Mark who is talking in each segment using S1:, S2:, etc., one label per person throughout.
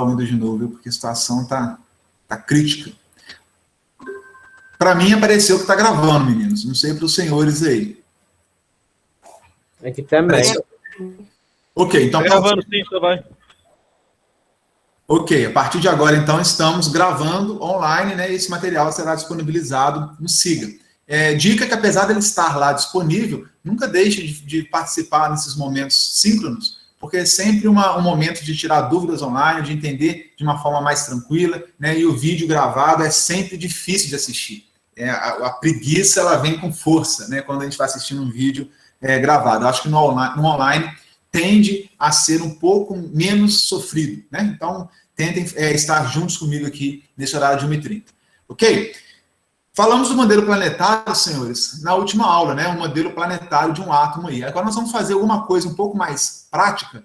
S1: o Windows de novo, viu? Porque a situação tá crítica. Para mim, apareceu que está gravando, meninos. Não sei para os senhores aí.
S2: Aqui também.
S1: Apareceu. Ok, então...
S3: Tá gravando, sim, só vai.
S1: Ok, a partir de agora, então, estamos gravando online, né? E esse material será disponibilizado no Siga. Dica que, apesar dele estar lá disponível, nunca deixe de participar nesses momentos síncronos, porque é sempre um momento de tirar dúvidas online, de entender de uma forma mais tranquila, né? E o vídeo gravado é sempre difícil de assistir. A preguiça, ela vem com força, né? Quando a gente está assistindo um vídeo gravado. Eu acho que no online tende a ser um pouco menos sofrido, né? Então, tentem estar juntos comigo aqui nesse horário de 1h30. Ok? Falamos do modelo planetário, senhores, na última aula, né? Um modelo planetário de um átomo aí. Agora nós vamos fazer alguma coisa um pouco mais prática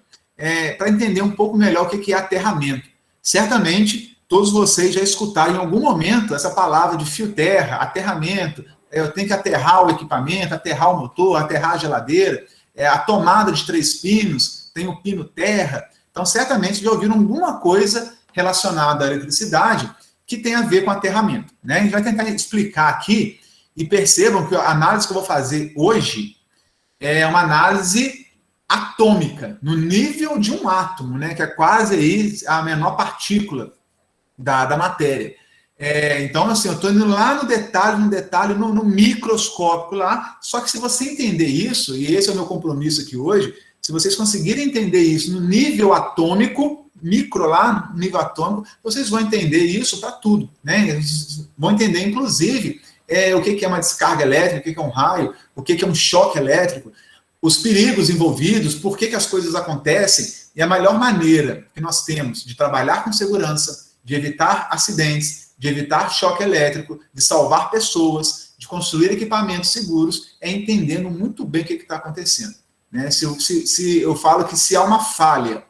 S1: para entender um pouco melhor o que é aterramento. Certamente, todos vocês já escutaram em algum momento essa palavra de fio terra, aterramento. Eu tenho que aterrar o equipamento, aterrar o motor, aterrar a geladeira, a tomada de 3 pinos, tem o pino terra. Então, certamente já ouviram alguma coisa relacionada à eletricidade que tem a ver com aterramento, né? A gente vai tentar explicar aqui e percebam que a análise que eu vou fazer hoje é uma análise atômica, no nível de um átomo, né? Que é quase aí a menor partícula da matéria. Então, assim, eu estou indo lá no detalhe, no microscópico lá, só que se você entender isso, e esse é o meu compromisso aqui hoje, se vocês conseguirem entender isso no nível atômico, micro lá, no nível atômico, vocês vão entender isso para tudo, né? Vocês vão entender, inclusive, o que é uma descarga elétrica, o que é um raio, o que é um choque elétrico, os perigos envolvidos, por que as coisas acontecem, e a melhor maneira que nós temos de trabalhar com segurança, de evitar acidentes, de evitar choque elétrico, de salvar pessoas, de construir equipamentos seguros, é entendendo muito bem o que está acontecendo. Né? Se eu falo que se há uma falha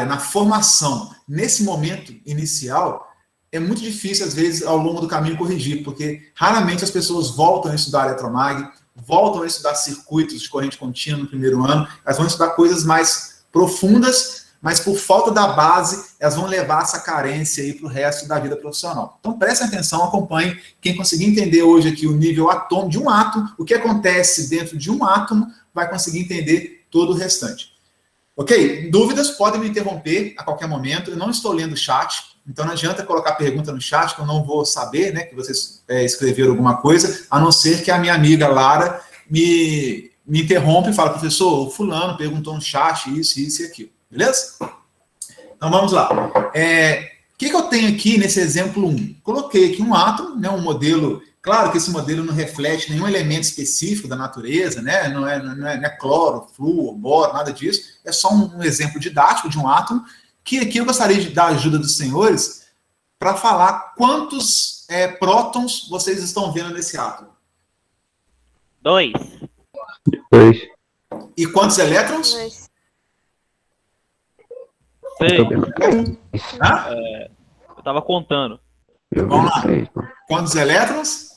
S1: na formação, nesse momento inicial, é muito difícil, às vezes, ao longo do caminho corrigir, porque raramente as pessoas voltam a estudar eletromag, voltam a estudar circuitos de corrente contínua no primeiro ano, elas vão estudar coisas mais profundas, mas por falta da base, elas vão levar essa carência aí para o resto da vida profissional. Então, prestem atenção, acompanhem. Quem conseguir entender hoje aqui o nível atômico de um átomo, o que acontece dentro de um átomo, vai conseguir entender todo o restante. Ok? Dúvidas? Podem me interromper a qualquer momento. Eu não estou lendo o chat, então não adianta colocar pergunta no chat, que eu não vou saber, né, que vocês escreveram alguma coisa, a não ser que a minha amiga Lara me interrompe e fala, professor, o fulano perguntou no chat isso e aquilo. Beleza? Então, vamos lá. O que eu tenho aqui nesse exemplo 1? Coloquei aqui um átomo, né, um modelo. Claro que esse modelo não reflete nenhum elemento específico da natureza, né? Não é cloro, flúor, boro, nada disso. É só um exemplo didático de um átomo, que aqui eu gostaria de dar a ajuda dos senhores para falar quantos prótons vocês estão vendo nesse átomo.
S3: 2.
S1: E quantos elétrons?
S4: 2.
S3: 6. Eu tava contando.
S1: Vamos lá. Quantos elétrons?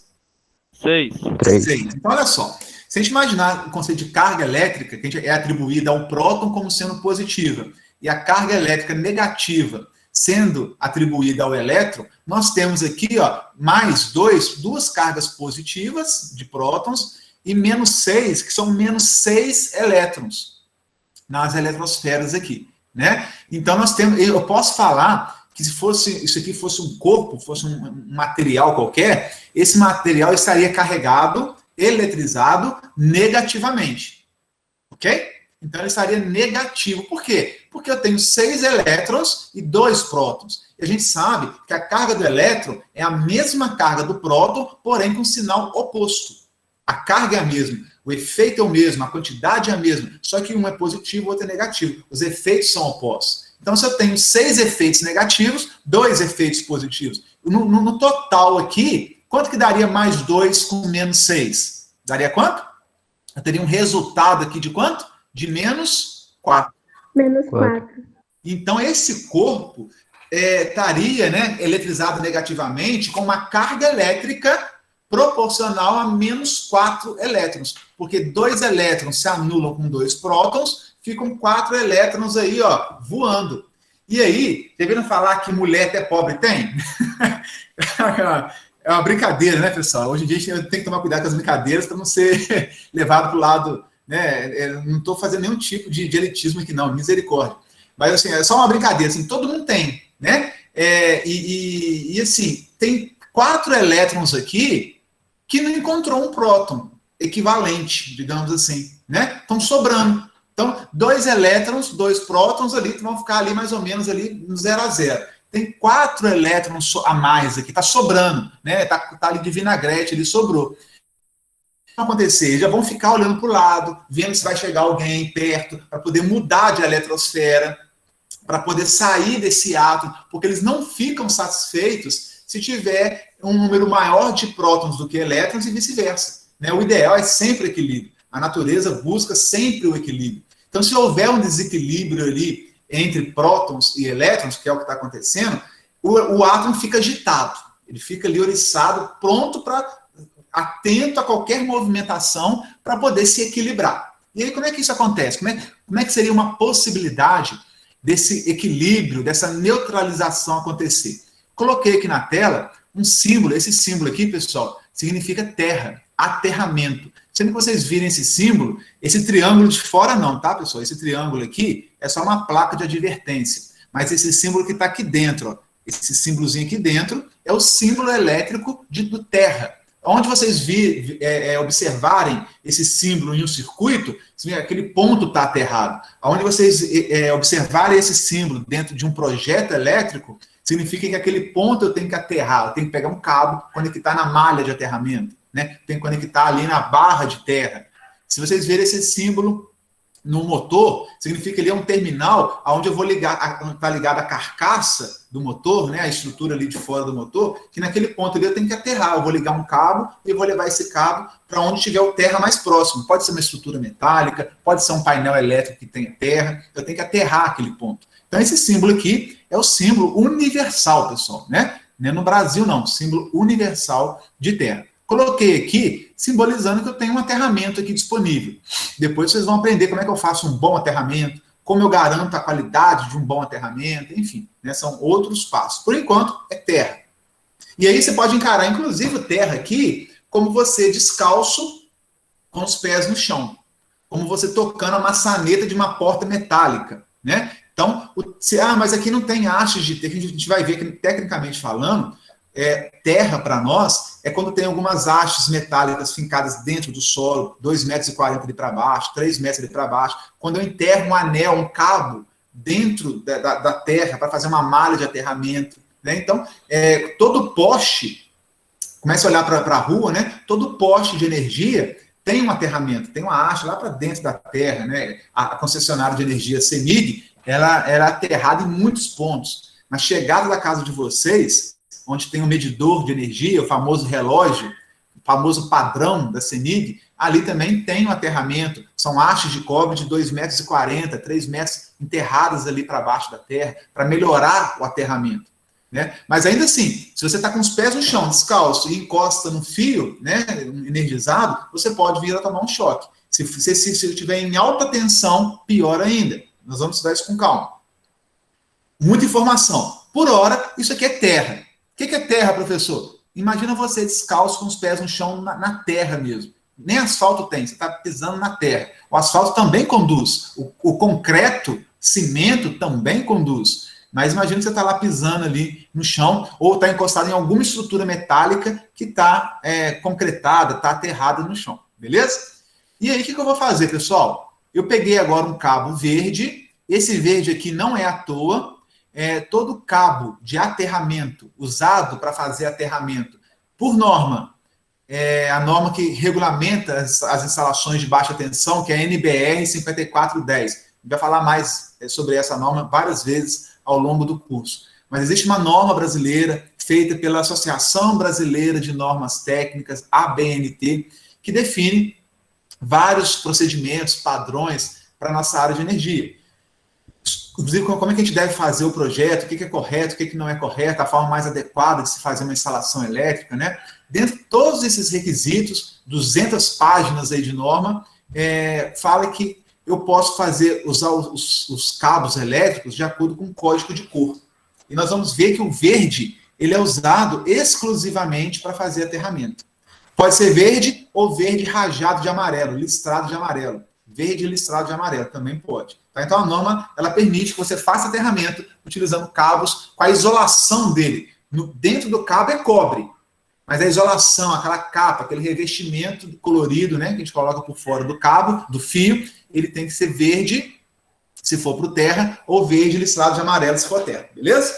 S3: 6.
S1: 6. Então, olha só. Se a gente imaginar o conceito de carga elétrica, que é atribuída ao próton como sendo positiva, e a carga elétrica negativa sendo atribuída ao elétron, nós temos aqui, ó, mais duas cargas positivas de prótons e menos 6, que são menos 6 elétrons nas eletrosferas aqui, né? Então, eu posso falar que se isso aqui fosse um corpo, fosse um material qualquer, esse material estaria carregado, eletrizado negativamente, ok? Então, ele estaria negativo. Por quê? Porque eu tenho 6 elétrons e 2 prótons. E a gente sabe que a carga do elétron é a mesma carga do próton, porém com sinal oposto. A carga é a mesma, o efeito é o mesmo, a quantidade é a mesma, só que um é positivo, o outro é negativo. Os efeitos são opostos. Então, se eu tenho 6 efeitos negativos, 2 efeitos positivos. No total aqui, quanto que daria mais 2 com menos 6? Daria quanto? Eu teria um resultado aqui de quanto? De menos 4.
S4: Menos 4.
S1: Então, esse corpo estaria, né, eletrizado negativamente com uma carga elétrica proporcional a menos 4 elétrons. Porque 2 elétrons se anulam com 2 prótons, ficam 4 elétrons aí, ó, voando. E aí, já viram falar que mulher até pobre tem? É uma brincadeira, né, pessoal? Hoje em dia a gente tem que tomar cuidado com as brincadeiras para não ser levado para o lado, né? Não estou fazendo nenhum tipo de elitismo aqui, não, misericórdia. Mas, assim, é só uma brincadeira, assim, todo mundo tem, né? Assim, tem 4 elétrons aqui que não encontrou um próton equivalente, digamos assim, né? Estão sobrando. Então, 2 elétrons, 2 prótons ali, que vão ficar ali mais ou menos ali no 0 a 0. Tem 4 elétrons a mais aqui, está sobrando, né? Tá ali de vinagrete, ele sobrou. O que vai acontecer? Eles já vão ficar olhando para o lado, vendo se vai chegar alguém perto, para poder mudar de eletrosfera, para poder sair desse átomo, porque eles não ficam satisfeitos se tiver um número maior de prótons do que elétrons e vice-versa, né? O ideal é sempre equilíbrio. A natureza busca sempre o equilíbrio. Então, se houver um desequilíbrio ali entre prótons e elétrons, que é o que está acontecendo, o átomo fica agitado. Ele fica ali oriçado, pronto para, atento a qualquer movimentação para poder se equilibrar. E aí, como é que isso acontece? Como é que seria uma possibilidade desse equilíbrio, dessa neutralização acontecer? Coloquei aqui na tela um símbolo. Esse símbolo aqui, pessoal, significa terra, aterramento. Sempre que vocês virem esse símbolo, esse triângulo de fora não, tá, pessoal? Esse triângulo aqui é só uma placa de advertência. Mas esse símbolo que está aqui dentro, ó, esse símbolozinho aqui dentro, é o símbolo elétrico do terra. Onde vocês observarem esse símbolo em um circuito, aquele ponto está aterrado. Onde vocês observarem esse símbolo dentro de um projeto elétrico, significa que aquele ponto eu tenho que aterrar, eu tenho que pegar um cabo, conectar na malha de aterramento, né? Tem que conectar ali na barra de terra. Se vocês verem esse símbolo no motor, significa que ele é um terminal onde eu vou ligar, está ligada a carcaça do motor, né? A estrutura ali de fora do motor, que naquele ponto ali eu tenho que aterrar. Eu vou ligar um cabo e eu vou levar esse cabo para onde tiver o terra mais próximo. Pode ser uma estrutura metálica, pode ser um painel elétrico que tenha terra, eu tenho que aterrar aquele ponto. Então esse símbolo aqui é o símbolo universal, pessoal, né? Não é no Brasil não, símbolo universal de terra. Coloquei aqui, simbolizando que eu tenho um aterramento aqui disponível. Depois vocês vão aprender como é que eu faço um bom aterramento, como eu garanto a qualidade de um bom aterramento, enfim, né, são outros passos. Por enquanto, é terra. E aí você pode encarar, inclusive, o terra aqui, como você descalço com os pés no chão. Como você tocando a maçaneta de uma porta metálica, né? Então, mas aqui não tem hastes de terra, a gente vai ver que, tecnicamente falando, terra para nós é quando tem algumas hastes metálicas fincadas dentro do solo, 2,40 metros ali para baixo, 3 metros ali para baixo. Quando eu enterro um anel, um cabo dentro da terra para fazer uma malha de aterramento, né? Então, todo poste, comece a olhar para a rua, né? Todo poste de energia tem um aterramento, tem uma haste lá para dentro da terra, né? A concessionária de energia CEMIG, ela é aterrada em muitos pontos. Na chegada da casa de vocês, onde tem um medidor de energia, o famoso relógio, o famoso padrão da CEMIG, ali também tem um aterramento. São hastes de cobre de 2,40 metros, 3 metros enterradas ali para baixo da terra, para melhorar o aterramento, né? Mas ainda assim, se você está com os pés no chão, descalço, e encosta no fio, né, energizado, você pode vir a tomar um choque. Se estiver em alta tensão, pior ainda. Nós vamos estudar isso com calma. Muita informação. Por hora, isso aqui é terra. O que é terra, professor? Imagina você descalço com os pés no chão, na terra mesmo. Nem asfalto tem, você está pisando na terra. O asfalto também conduz. O concreto, cimento também conduz. Mas imagina que você está lá pisando ali no chão ou está encostado em alguma estrutura metálica que está concretada, está aterrada no chão. Beleza? E aí, o que eu vou fazer, pessoal? Eu peguei agora um cabo verde. Esse verde aqui não é à toa. Todo cabo de aterramento usado para fazer aterramento, por norma, a norma que regulamenta as instalações de baixa tensão, que é a NBR 5410. A gente vai falar mais sobre essa norma várias vezes ao longo do curso. Mas existe uma norma brasileira, feita pela Associação Brasileira de Normas Técnicas, ABNT, que define vários procedimentos, padrões para a nossa área de energia. Inclusive, como é que a gente deve fazer o projeto, o que é correto, o que não é correto, a forma mais adequada de se fazer uma instalação elétrica, né? Dentro de todos esses requisitos, 200 páginas aí de norma, fala que eu posso usar os cabos elétricos de acordo com o código de cor. E nós vamos ver que o verde, ele é usado exclusivamente para fazer aterramento. Pode ser verde ou verde rajado de amarelo, listrado de amarelo. Verde listrado de amarelo também pode. Tá? Então a norma, ela permite que você faça aterramento utilizando cabos com a isolação dele. Dentro do cabo é cobre, mas a isolação, aquela capa, aquele revestimento colorido, né, que a gente coloca por fora do cabo, do fio, ele tem que ser verde, se for para o terra, ou verde listrado de amarelo, se for terra, beleza?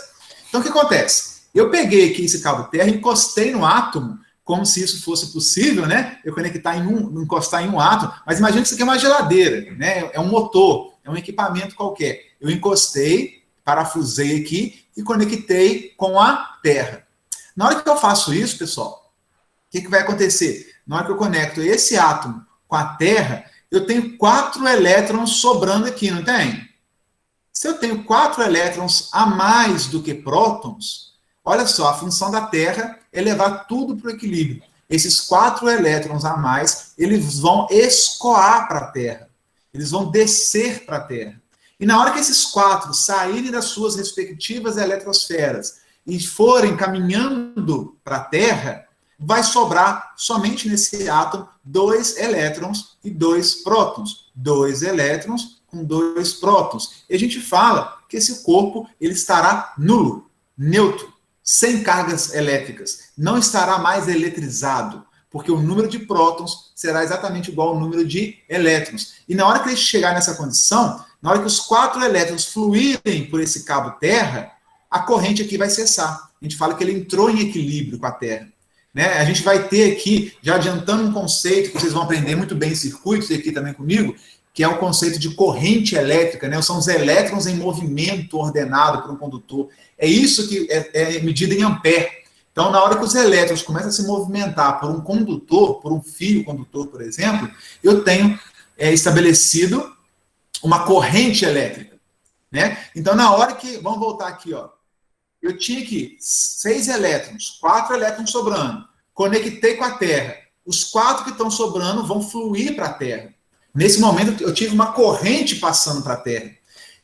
S1: Então o que acontece? Eu peguei aqui esse cabo terra, encostei no átomo, como se isso fosse possível, né? Eu encostar em um átomo, mas imagina que isso aqui é uma geladeira, né? É um motor, é um equipamento qualquer. Eu encostei, parafusei aqui e conectei com a terra. Na hora que eu faço isso, pessoal, o que vai acontecer? Na hora que eu conecto esse átomo com a terra, eu tenho 4 elétrons sobrando aqui, não tem? Se eu tenho 4 elétrons a mais do que prótons, olha só, a função da Terra é levar tudo para o equilíbrio. Esses 4 elétrons a mais, eles vão escoar para a Terra. Eles vão descer para a Terra. E na hora que esses 4 saírem das suas respectivas eletrosferas e forem caminhando para a Terra, vai sobrar somente nesse átomo 2 elétrons e 2 prótons. 2 elétrons com 2 prótons. E a gente fala que esse corpo ele estará nulo, neutro, sem cargas elétricas. Não estará mais eletrizado, porque o número de prótons será exatamente igual ao número de elétrons. E na hora que ele chegar nessa condição, na hora que os 4 elétrons fluírem por esse cabo terra, a corrente aqui vai cessar. A gente fala que ele entrou em equilíbrio com a Terra. Né? A gente vai ter aqui, já adiantando um conceito que vocês vão aprender muito bem em circuitos, aqui também comigo, que é o conceito de corrente elétrica, né? São os elétrons em movimento ordenado por um condutor. É isso que é medido em ampere. Então, na hora que os elétrons começam a se movimentar por um condutor, por um fio condutor, por exemplo, eu tenho estabelecido uma corrente elétrica. Né? Então, na hora que... Vamos voltar aqui, ó. Eu tinha aqui 6 elétrons, 4 elétrons sobrando. Conectei com a Terra. Os 4 que estão sobrando vão fluir para a Terra. Nesse momento, eu tive uma corrente passando para a Terra.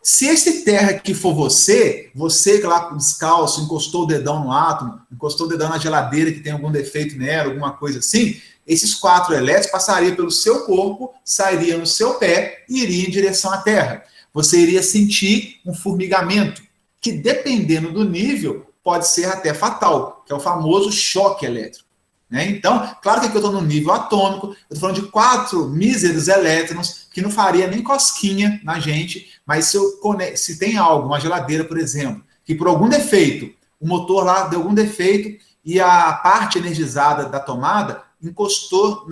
S1: Se esse terra aqui for você que lá descalço, encostou o dedão no átomo, encostou o dedão na geladeira que tem algum defeito nela, alguma coisa assim, esses 4 elétrons passariam pelo seu corpo, sairiam no seu pé e iriam em direção à Terra. Você iria sentir um formigamento, que dependendo do nível, pode ser até fatal, que é o famoso choque elétrico. Né? Então, claro que aqui eu estou no nível atômico, eu estou falando de 4 míseros elétrons, que não faria nem cosquinha na gente, mas se tem algo, uma geladeira, por exemplo, que por algum defeito, o motor lá deu algum defeito e a parte energizada da tomada encostou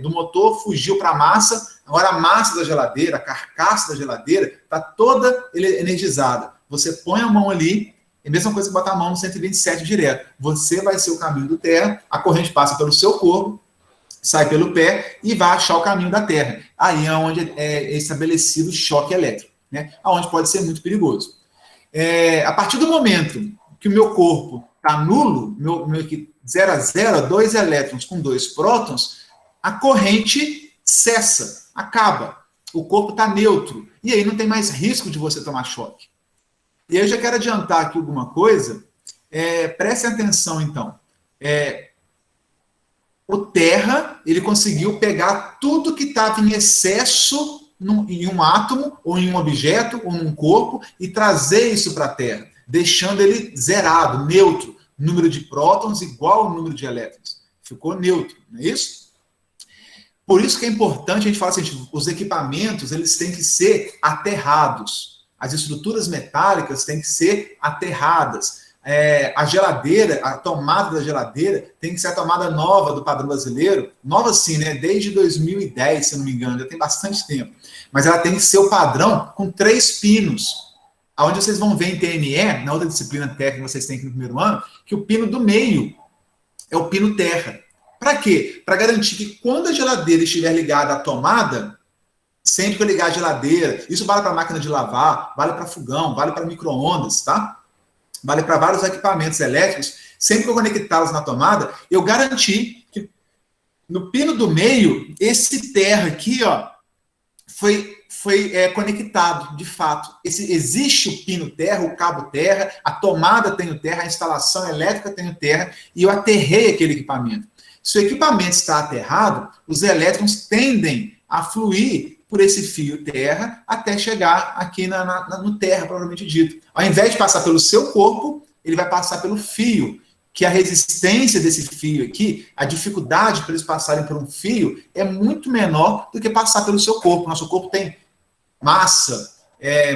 S1: do motor, fugiu para a massa, agora a massa da geladeira, a carcaça da geladeira, está toda energizada. Você põe a mão ali, é a mesma coisa que botar a mão no 127 direto. Você vai ser o caminho do terra, a corrente passa pelo seu corpo, sai pelo pé e vai achar o caminho da Terra. Aí é onde é estabelecido o choque elétrico, né? Onde pode ser muito perigoso. A partir do momento que o meu corpo está nulo, meu 0 a 0, 2 elétrons com 2 prótons, a corrente cessa, acaba. O corpo está neutro. E aí não tem mais risco de você tomar choque. E aí eu já quero adiantar aqui alguma coisa. Prestem atenção, então. O terra, ele conseguiu pegar tudo que estava em excesso em um átomo, ou em um objeto, ou num corpo, e trazer isso para a Terra, deixando ele zerado, neutro, número de prótons igual ao número de elétrons. Ficou neutro, não é isso? Por isso que é importante a gente falar assim, os equipamentos, eles têm que ser aterrados. As estruturas metálicas têm que ser aterradas. A geladeira, a tomada da geladeira tem que ser a tomada nova do padrão brasileiro, nova sim, né? Desde 2010, se eu não me engano, já tem bastante tempo. Mas ela tem que ser o padrão com 3 pinos. Onde vocês vão ver em TNE, na outra disciplina técnica que vocês têm aqui no primeiro ano, que o pino do meio é o pino terra. Para quê? Para garantir que quando a geladeira estiver ligada à tomada, sempre que eu ligar a geladeira, isso vale para máquina de lavar, vale para fogão, vale para micro-ondas, tá? Vale para vários equipamentos elétricos, sempre que eu conectá-los na tomada, eu garanti No pino do meio, esse terra aqui, ó, foi conectado, de fato. Existe o pino terra, o cabo terra, a tomada tem o terra, a instalação elétrica tem o terra, e eu aterrei aquele equipamento. Se o equipamento está aterrado, os elétrons tendem a fluir por esse fio terra até chegar aqui no terra, propriamente dito. Ao invés de passar pelo seu corpo, ele vai passar pelo fio, que a resistência desse fio aqui, a dificuldade para eles passarem por um fio é muito menor do que passar pelo seu corpo. Nosso corpo tem massa,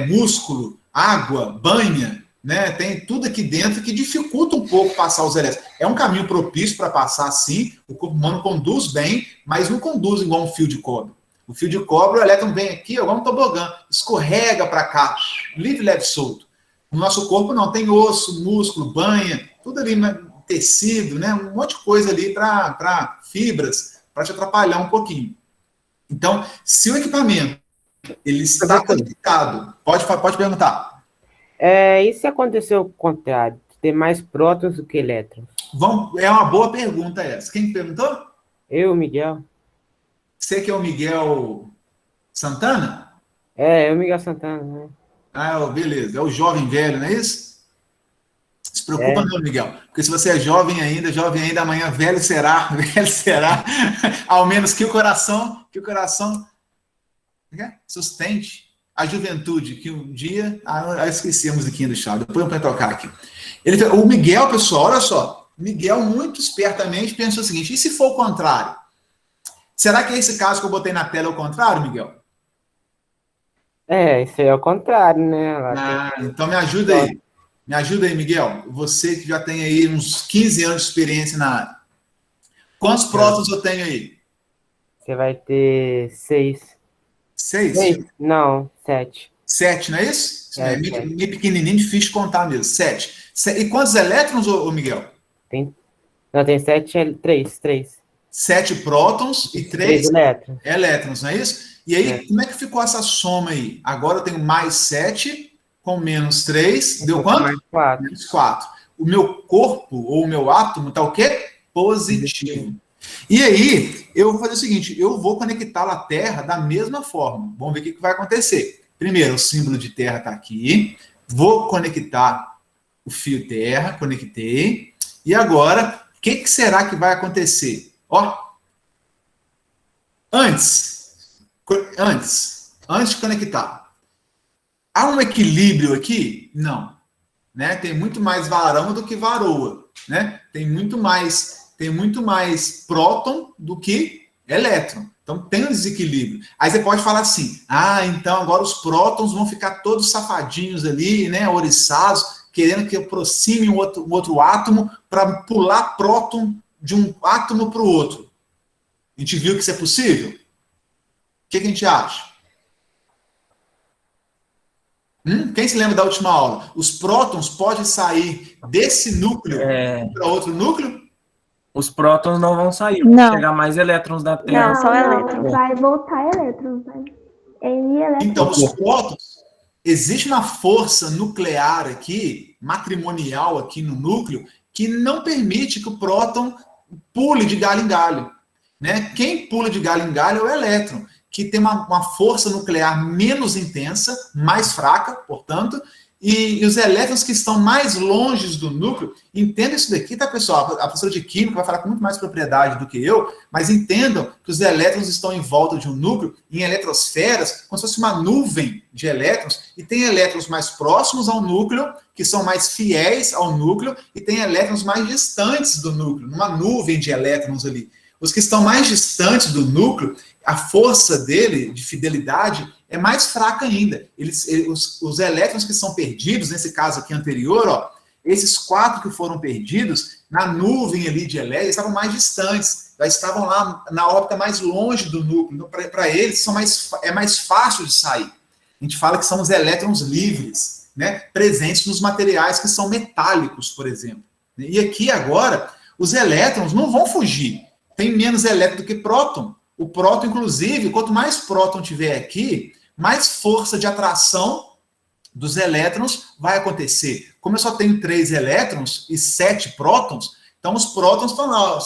S1: músculo, água, banha, né? Tem tudo aqui dentro que dificulta um pouco passar os elétrons. É um caminho propício para passar, sim. O corpo humano conduz bem, mas não conduz igual um fio de cobre. O fio de cobre, o elétron vem aqui, igual um tobogã, escorrega para cá, livre, leve, solto. No nosso corpo não, tem osso, músculo, banha, tudo ali, tecido, né? Um monte de coisa ali para fibras, para te atrapalhar um pouquinho. Então, se o equipamento ele está conectado, pode perguntar.
S2: E se acontecer o contrário, ter mais prótons do que elétrons?
S1: É uma boa pergunta essa. Quem perguntou?
S2: Eu, Miguel.
S1: Você que é o Miguel Santana?
S2: Eu, Miguel Santana, né?
S1: Beleza. É o jovem velho, não é isso? Se preocupa não, Miguel. Porque se você é jovem ainda, amanhã velho será, ao menos que o coração sustente a juventude, que um dia... eu esqueci a musiquinha do Chá, depois eu vou tocar aqui. O Miguel, pessoal, olha só, Miguel muito espertamente pensou o seguinte, e se for o contrário? Será que esse caso que eu botei na tela é o contrário, Miguel?
S2: Isso aí é o contrário, né?
S1: Então me ajuda aí. Me ajuda aí, Miguel. Você que já tem aí uns 15 anos de experiência na área. Quantos prótons eu tenho aí?
S2: Você vai ter 6.
S1: 6?
S2: Não, 7.
S1: 7, não é isso? É meio pequenininho, difícil de contar mesmo. 7. E quantos elétrons, ô Miguel?
S2: Tem 7, 3.
S1: 7 prótons e 3 elétrons, não é isso? E aí, como é que ficou essa soma aí? Agora eu tenho mais 7 com menos 3, deu quanto?
S2: Mais 4.
S1: Menos 4. O meu corpo, ou o meu átomo, está o quê? Positivo. E aí, eu vou fazer o seguinte, eu vou conectá-lo à Terra da mesma forma. Vamos ver o que vai acontecer. Primeiro, o símbolo de Terra está aqui. Vou conectar o fio Terra, conectei. E agora, o que será que vai acontecer? Antes de conectar, há um equilíbrio aqui? Não. Né? Tem muito mais varão do que varoa. Né? Tem muito mais próton do que elétron. Então tem um desequilíbrio. Aí você pode falar assim, então agora os prótons vão ficar todos safadinhos ali, né, ouriçados, querendo que aproxime um outro átomo para pular próton de um átomo para o outro. A gente viu que isso é possível? O que a gente acha? Quem se lembra da última aula? Os prótons podem sair desse núcleo para outro núcleo?
S4: Os prótons não vão sair,
S5: Não.
S4: vão chegar mais elétrons da Terra.
S5: Não, só elétrons.
S6: Vai voltar elétrons, né?
S1: Então, os prótons, existe uma força nuclear aqui, matrimonial aqui no núcleo, que não permite que o próton pule de galho em galho. Né? Quem pula de galho em galho é o elétron, que tem uma força nuclear menos intensa, mais fraca, portanto, e os elétrons que estão mais longe do núcleo, entendam isso daqui, tá, pessoal? A professora de Química vai falar com muito mais propriedade do que eu, mas entendam que os elétrons estão em volta de um núcleo, em eletrosferas, como se fosse uma nuvem de elétrons, e tem elétrons mais próximos ao núcleo, que são mais fiéis ao núcleo, e tem elétrons mais distantes do núcleo, numa nuvem de elétrons ali. Os que estão mais distantes do núcleo, a força dele, de fidelidade, é mais fraca ainda. Os elétrons que são perdidos, nesse caso aqui anterior, esses 4 que foram perdidos, na nuvem ali de elétrons, estavam mais distantes, já estavam lá na órbita mais longe do núcleo. Então, para eles, é mais fácil de sair. A gente fala que são os elétrons livres, né, presentes nos materiais que são metálicos, por exemplo. E aqui, agora, os elétrons não vão fugir. Tem menos elétron do que próton. O próton, inclusive, quanto mais próton tiver aqui, mais força de atração dos elétrons vai acontecer. Como eu só tenho 3 elétrons e 7 prótons, então os prótons estão lá.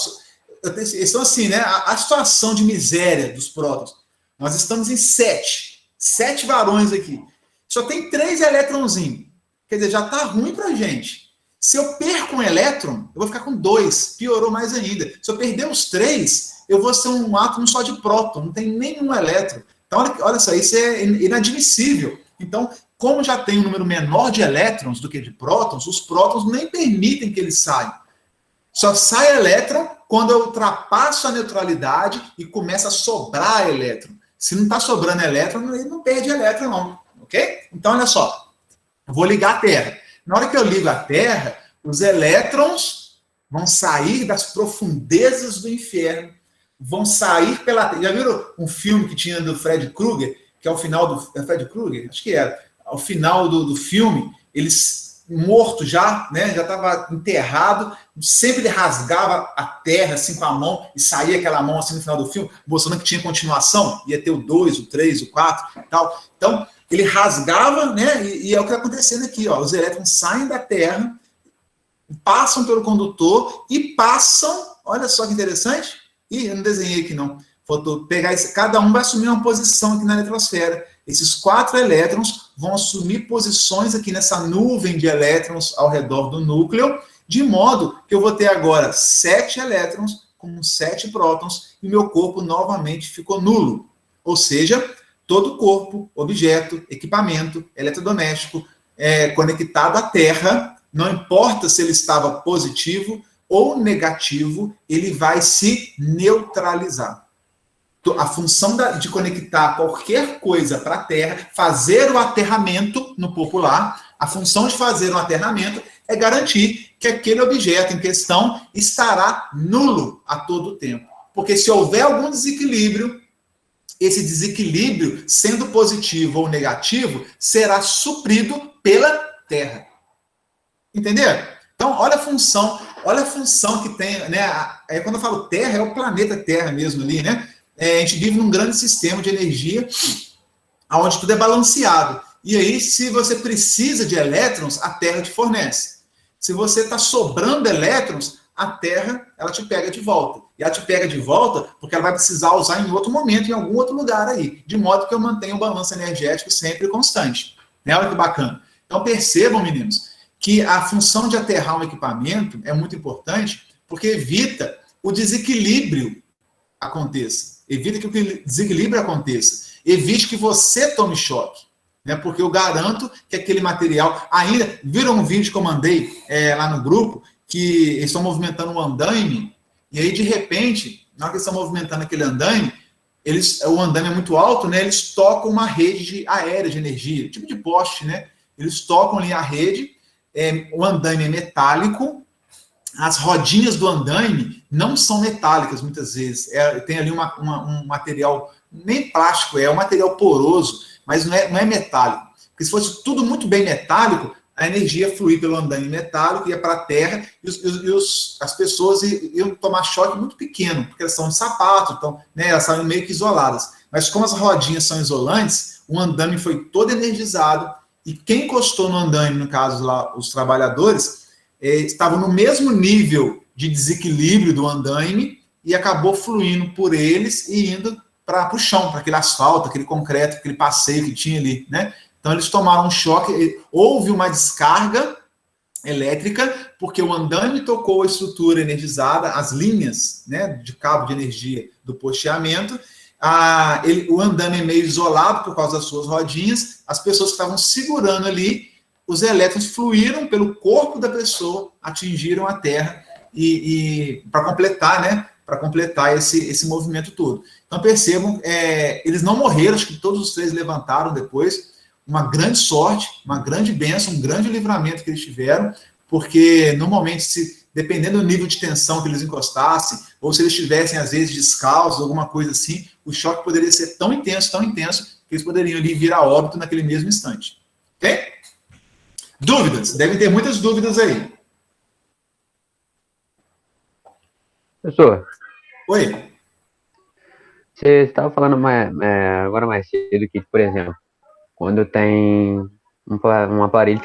S1: eles estão assim, né? A situação de miséria dos prótons. Nós estamos em 7. 7 varões aqui. Só tem 3 elétronzinhos. Quer dizer, já está ruim para a gente. Se eu perco um elétron, eu vou ficar com 2. Piorou mais ainda. Se eu perder os 3, eu vou ser um átomo só de próton. Não tem nenhum elétron. Então, olha só, isso é inadmissível. Então, como já tem um número menor de elétrons do que de prótons, os prótons nem permitem que eles saiam. Só sai elétron quando eu ultrapasso a neutralidade e começa a sobrar elétron. Se não está sobrando elétron, ele não perde elétron, não. Ok? Então, olha só. Eu vou ligar a Terra. Na hora que eu ligo a Terra, os elétrons vão sair das profundezas do inferno, vão sair pela Terra. Já viram um filme que tinha do Fred Krueger, que é o final do... É Fred Krueger? Acho que era. Ao final do filme, eles morto já, né? Já estava enterrado, sempre ele rasgava a terra assim com a mão e saía aquela mão assim no final do filme, mostrando que tinha continuação, ia ter o 2, o 3, o 4 e tal. Então, ele rasgava, né? E é o que está acontecendo aqui, ó. Os elétrons saem da Terra, passam pelo condutor e passam, olha só que interessante. Ih, eu não desenhei aqui não. Faltou pegar esse, cada um vai assumir uma posição aqui na eletrosfera. Esses 4 elétrons vão assumir posições aqui nessa nuvem de elétrons ao redor do núcleo, de modo que eu vou ter agora 7 elétrons com 7 prótons e meu corpo novamente ficou nulo. Ou seja, todo corpo, objeto, equipamento, eletrodoméstico conectado à Terra, não importa se ele estava positivo ou negativo, ele vai se neutralizar. A função de conectar qualquer coisa para a Terra, fazer o aterramento no popular, a função de fazer um aterramento é garantir que aquele objeto em questão estará nulo a todo tempo. Porque se houver algum desequilíbrio, esse desequilíbrio, sendo positivo ou negativo, será suprido pela Terra. Entenderam? Então, olha a função que tem, né? Quando eu falo Terra, é o planeta Terra mesmo ali, né? A gente vive num grande sistema de energia onde tudo é balanceado. E aí, se você precisa de elétrons, a Terra te fornece. Se você está sobrando elétrons, a Terra ela te pega de volta. E ela te pega de volta porque ela vai precisar usar em outro momento, em algum outro lugar aí. De modo que eu mantenho o balanço energético sempre constante. Né? Olha que bacana. Então percebam, meninos, que a função de aterrar um equipamento é muito importante porque evita o desequilíbrio aconteça. Evita que o desequilíbrio aconteça. Evite que você tome choque. Né? Porque eu garanto que aquele material... Ainda, viram um vídeo que eu mandei lá no grupo, que eles estão movimentando um andaime, e aí, de repente, na hora que eles estão movimentando aquele andaime, o andaime é muito alto, né? Eles tocam uma rede aérea de energia, tipo de poste, né? Eles tocam ali a rede, o andaime é metálico, as rodinhas do andaime não são metálicas, muitas vezes. Tem ali um material, nem plástico, é um material poroso, mas não é metálico. Porque se fosse tudo muito bem metálico, a energia fluir pelo andaime metálico, ia para a Terra, e as pessoas iam tomar choque muito pequeno, porque elas são de sapato, então, né, elas saem meio que isoladas. Mas como as rodinhas são isolantes, o andaime foi todo energizado, e quem encostou no andaime, no caso lá, os trabalhadores, estavam no mesmo nível de desequilíbrio do andaime, e acabou fluindo por eles e indo para o chão, para aquele asfalto, aquele concreto, aquele passeio que tinha ali, né? Então, eles tomaram um choque, houve uma descarga elétrica, porque o andaime tocou a estrutura energizada, as linhas, né, de cabo de energia do posteamento, o andaime é meio isolado por causa das suas rodinhas, as pessoas que estavam segurando ali, os elétrons fluíram pelo corpo da pessoa, atingiram a Terra, e para completar, né, para completar esse movimento todo. Então, percebam, eles não morreram, acho que todos os 3 levantaram depois. Uma grande sorte, uma grande bênção, um grande livramento que eles tiveram, porque normalmente, dependendo do nível de tensão que eles encostassem, ou se eles estivessem, às vezes, descalços, alguma coisa assim, o choque poderia ser tão intenso, que eles poderiam ali vir a óbito naquele mesmo instante. Ok? Dúvidas? Devem ter muitas dúvidas aí.
S5: Professor,
S1: Oi.
S5: você estava falando agora mais cedo que, por exemplo, quando tem um aparelho,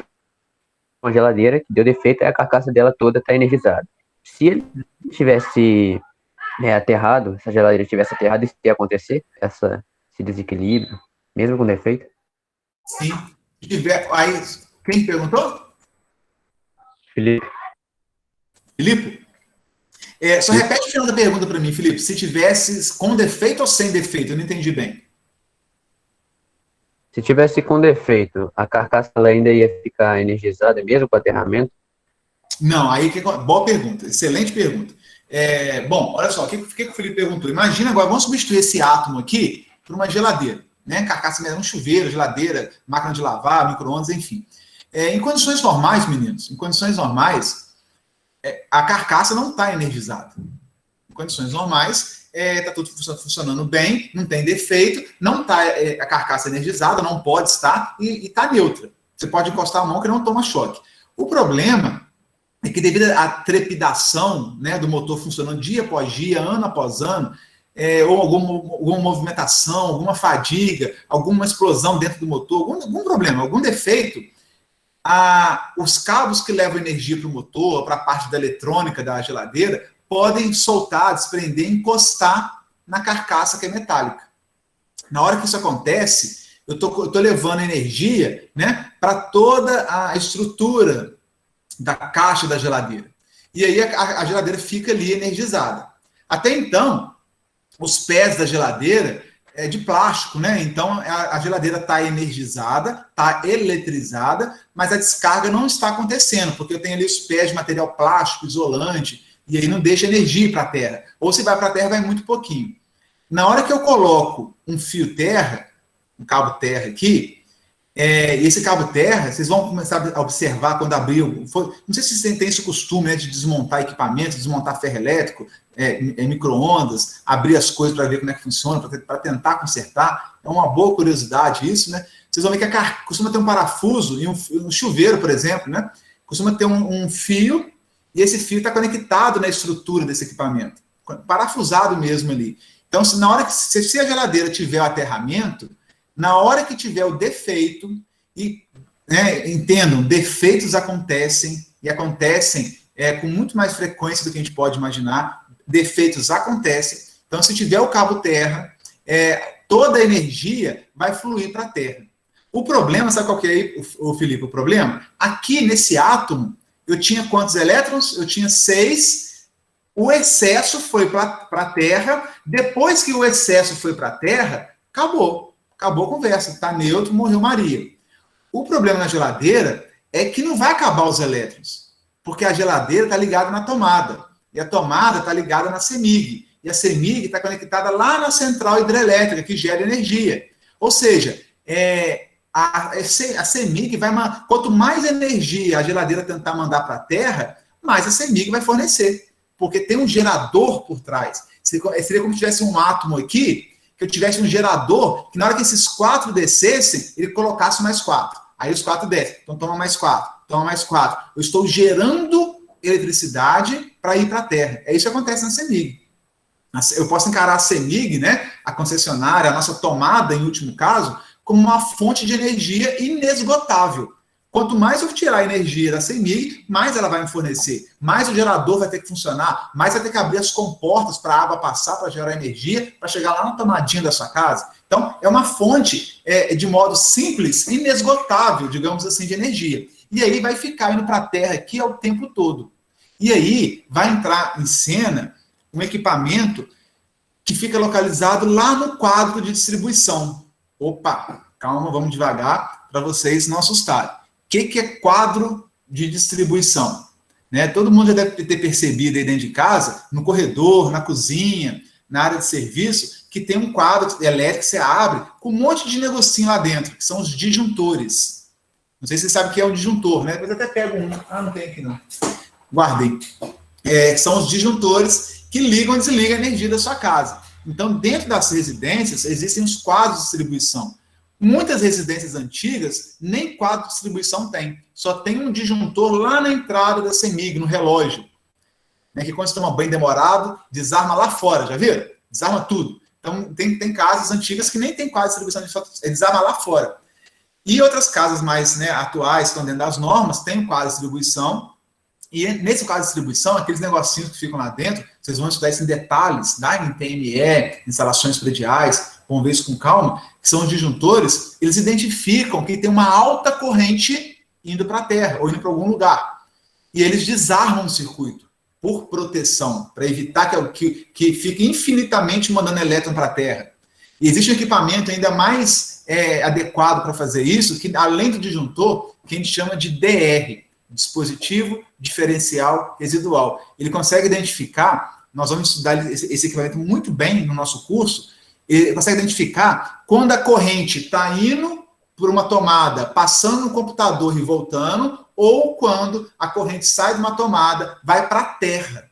S5: uma geladeira que deu defeito, a carcaça dela toda está energizada. Se ele tivesse aterrado, essa geladeira estivesse aterrada, isso ia acontecer, esse desequilíbrio, mesmo com defeito?
S1: Sim. Se tiver, aí, quem perguntou?
S5: Felipe,
S1: Filipe? Só repete o final da pergunta para mim, Felipe. Se tivesse com defeito ou sem defeito? Eu não entendi bem.
S5: se tivesse com defeito, a carcaça ela ainda ia ficar energizada, mesmo com o aterramento?
S1: Não, aí, boa pergunta. Excelente pergunta. Bom, olha só, o que o Felipe perguntou? Imagina agora, vamos substituir esse átomo aqui por uma geladeira, né? Carcaça mesmo, um chuveiro, geladeira, máquina de lavar, micro-ondas, enfim. Em condições normais, meninos, em condições normais, a carcaça não está energizada. Em condições normais, está tudo funcionando bem, não tem defeito, não está a carcaça energizada, não pode estar, e está neutra. Você pode encostar a mão que não toma choque. O problema é que devido à trepidação, né, do motor funcionando dia após dia, ano após ano, ou alguma movimentação, alguma fadiga, alguma explosão dentro do motor, algum problema, algum defeito, os cabos que levam energia para o motor, para a parte da eletrônica da geladeira, podem soltar, desprender, encostar na carcaça que é metálica. Na hora que isso acontece, eu tô levando energia, né, para toda a estrutura da caixa da geladeira. E aí a geladeira fica ali energizada. Até então, os pés da geladeira é de plástico, né? Então a geladeira está energizada, está eletrizada, mas a descarga não está acontecendo, porque eu tenho ali os pés de material plástico, isolante, e aí não deixa energia para a terra. Ou se vai para a terra, vai muito pouquinho. Na hora que eu coloco um fio terra, um cabo terra aqui, esse cabo terra, vocês vão começar a observar quando abriu. Não sei se vocês têm esse costume, né, de desmontar equipamentos, desmontar ferro elétrico, micro-ondas, abrir as coisas para ver como é que funciona, para tentar consertar. É uma boa curiosidade isso, né? Vocês vão ver que costuma ter um parafuso e um chuveiro, por exemplo, né? Costuma ter um fio e esse fio está conectado na estrutura desse equipamento, parafusado mesmo ali. Então, se a geladeira tiver o aterramento, na hora que tiver o defeito, entendam, defeitos acontecem, e acontecem com muito mais frequência do que a gente pode imaginar, defeitos acontecem, então se tiver o cabo terra, toda a energia vai fluir para a terra. O problema, sabe qual que é aí, Felipe, o problema? Aqui nesse átomo, eu tinha quantos elétrons? Eu tinha 6, o excesso foi para a terra, depois que o excesso foi para a terra, acabou a conversa, está neutro, morreu Maria. O problema na geladeira é que não vai acabar os elétrons, porque a geladeira está ligada na tomada, e a tomada está ligada na CEMIG, e a CEMIG está conectada lá na central hidrelétrica, que gera energia. Ou seja, a CEMIG vai... Quanto mais energia a geladeira tentar mandar para a terra, mais a CEMIG vai fornecer, porque tem um gerador por trás. Seria como se tivesse um átomo aqui, que eu tivesse um gerador, que na hora que esses 4 descessem, ele colocasse mais 4. Aí os 4 descem. Então toma mais 4, toma mais 4. Eu estou gerando eletricidade para ir para a Terra. É isso que acontece na CEMIG. Eu posso encarar a CEMIG, né, a concessionária, a nossa tomada, em último caso, como uma fonte de energia inesgotável. Quanto mais eu tirar energia da CEMIG, mais ela vai me fornecer. Mais o gerador vai ter que funcionar, mais vai ter que abrir as comportas para a água passar, para gerar energia, para chegar lá na tomadinha da sua casa. Então, é uma fonte, de modo simples, inesgotável, digamos assim, de energia. E aí vai ficar indo para a Terra aqui o tempo todo. E aí vai entrar em cena um equipamento que fica localizado lá no quadro de distribuição. Opa, calma, vamos devagar para vocês não assustarem. O que é quadro de distribuição? Né? Todo mundo já deve ter percebido aí dentro de casa, no corredor, na cozinha, na área de serviço, que tem um quadro elétrico que você abre com um monte de negocinho lá dentro, que são os disjuntores. Não sei se você sabe o que é um disjuntor, né? Depois eu até pego um. Não tem aqui não. Guardei. São os disjuntores que ligam e desligam a energia da sua casa. Então, dentro das residências, existem os quadros de distribuição. Muitas residências antigas, nem quadro de distribuição tem. Só tem um disjuntor lá na entrada da CEMIG, no relógio. Né, que quando você toma banho demorado, desarma lá fora, já viram? Desarma tudo. Então, tem casas antigas que nem tem quadro de distribuição, desarma lá fora. E outras casas mais, né, atuais, que estão dentro das normas, tem um quadro de distribuição, E nesse caso de distribuição, aqueles negocinhos que ficam lá dentro, vocês vão estudar isso em detalhes, em TME, instalações prediais, vão ver isso com calma, que são os disjuntores, eles identificam que tem uma alta corrente indo para a Terra, ou indo para algum lugar. E eles desarmam o circuito, por proteção, para evitar que fique infinitamente mandando elétron para a Terra. E existe um equipamento ainda mais adequado para fazer isso, que além do disjuntor, que a gente chama de DR, dispositivo diferencial residual. Ele consegue identificar, nós vamos estudar esse equipamento muito bem no nosso curso, ele consegue identificar quando a corrente está indo por uma tomada, passando no computador e voltando, ou quando a corrente sai de uma tomada, vai para a Terra.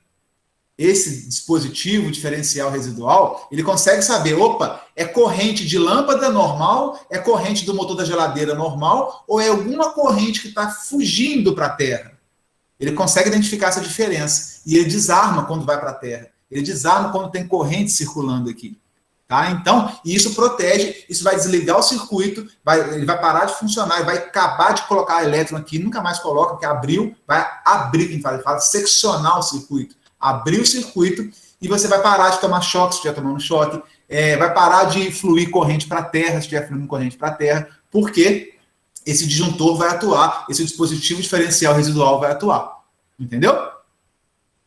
S1: Esse dispositivo diferencial residual, ele consegue saber, opa, é corrente de lâmpada normal, é corrente do motor da geladeira normal, ou é alguma corrente que está fugindo para a Terra. Ele consegue identificar essa diferença, e ele desarma quando vai para a Terra. Ele desarma quando tem corrente circulando aqui. Tá? Então, isso protege, isso vai desligar o circuito, ele vai parar de funcionar, vai acabar de colocar elétron aqui, nunca mais coloca, porque abriu, vai abrir, quem fala, seccionar o circuito. Abrir o circuito e você vai parar de tomar choque, se estiver tomando choque, vai parar de fluir corrente para a Terra, se estiver fluindo corrente para a Terra, porque esse disjuntor vai atuar, esse dispositivo diferencial residual vai atuar. Entendeu?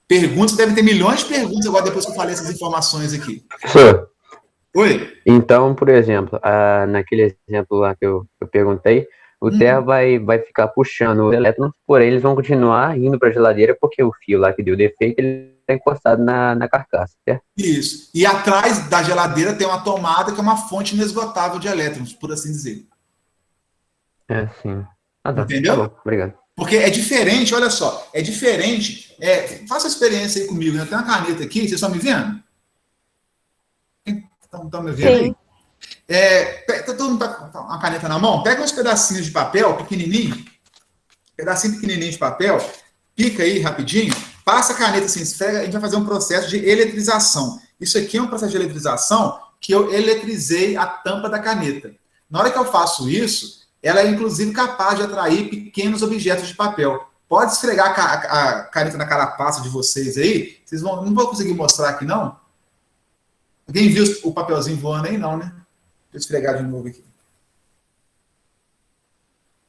S1: Perguntas, deve ter milhões de perguntas agora, depois que eu falei essas informações aqui.
S5: Professor,
S1: Oi?
S5: então, por exemplo, naquele exemplo lá que eu perguntei, o Terra vai ficar puxando os elétrons, porém eles vão continuar indo para a geladeira porque o fio lá que deu defeito, ele está encostado na carcaça, certo?
S1: Isso. E atrás da geladeira tem uma tomada que é uma fonte inesgotável de elétrons, por assim dizer.
S5: É, sim. Tá.
S1: Entendeu?
S5: Tá bom, obrigado.
S1: Porque é diferente, olha só, é diferente. Faça a experiência aí comigo, né? Tem uma caneta aqui, vocês estão me vendo? Estão me vendo aí? Todo mundo tá com uma caneta na mão? Pega uns pedacinhos de papel pequenininho, pedacinho pequenininho de papel, pica aí rapidinho, passa a caneta assim, esfrega, a gente vai fazer um processo de eletrização. Isso aqui é um processo de eletrização que eu eletrizei a tampa da caneta. Na hora que eu faço isso, ela é inclusive capaz de atrair pequenos objetos de papel. Pode esfregar a caneta na carapaça de vocês aí, não vou conseguir mostrar aqui não. Alguém viu o papelzinho voando aí? Não, né? Deixa eu esfregar de novo aqui.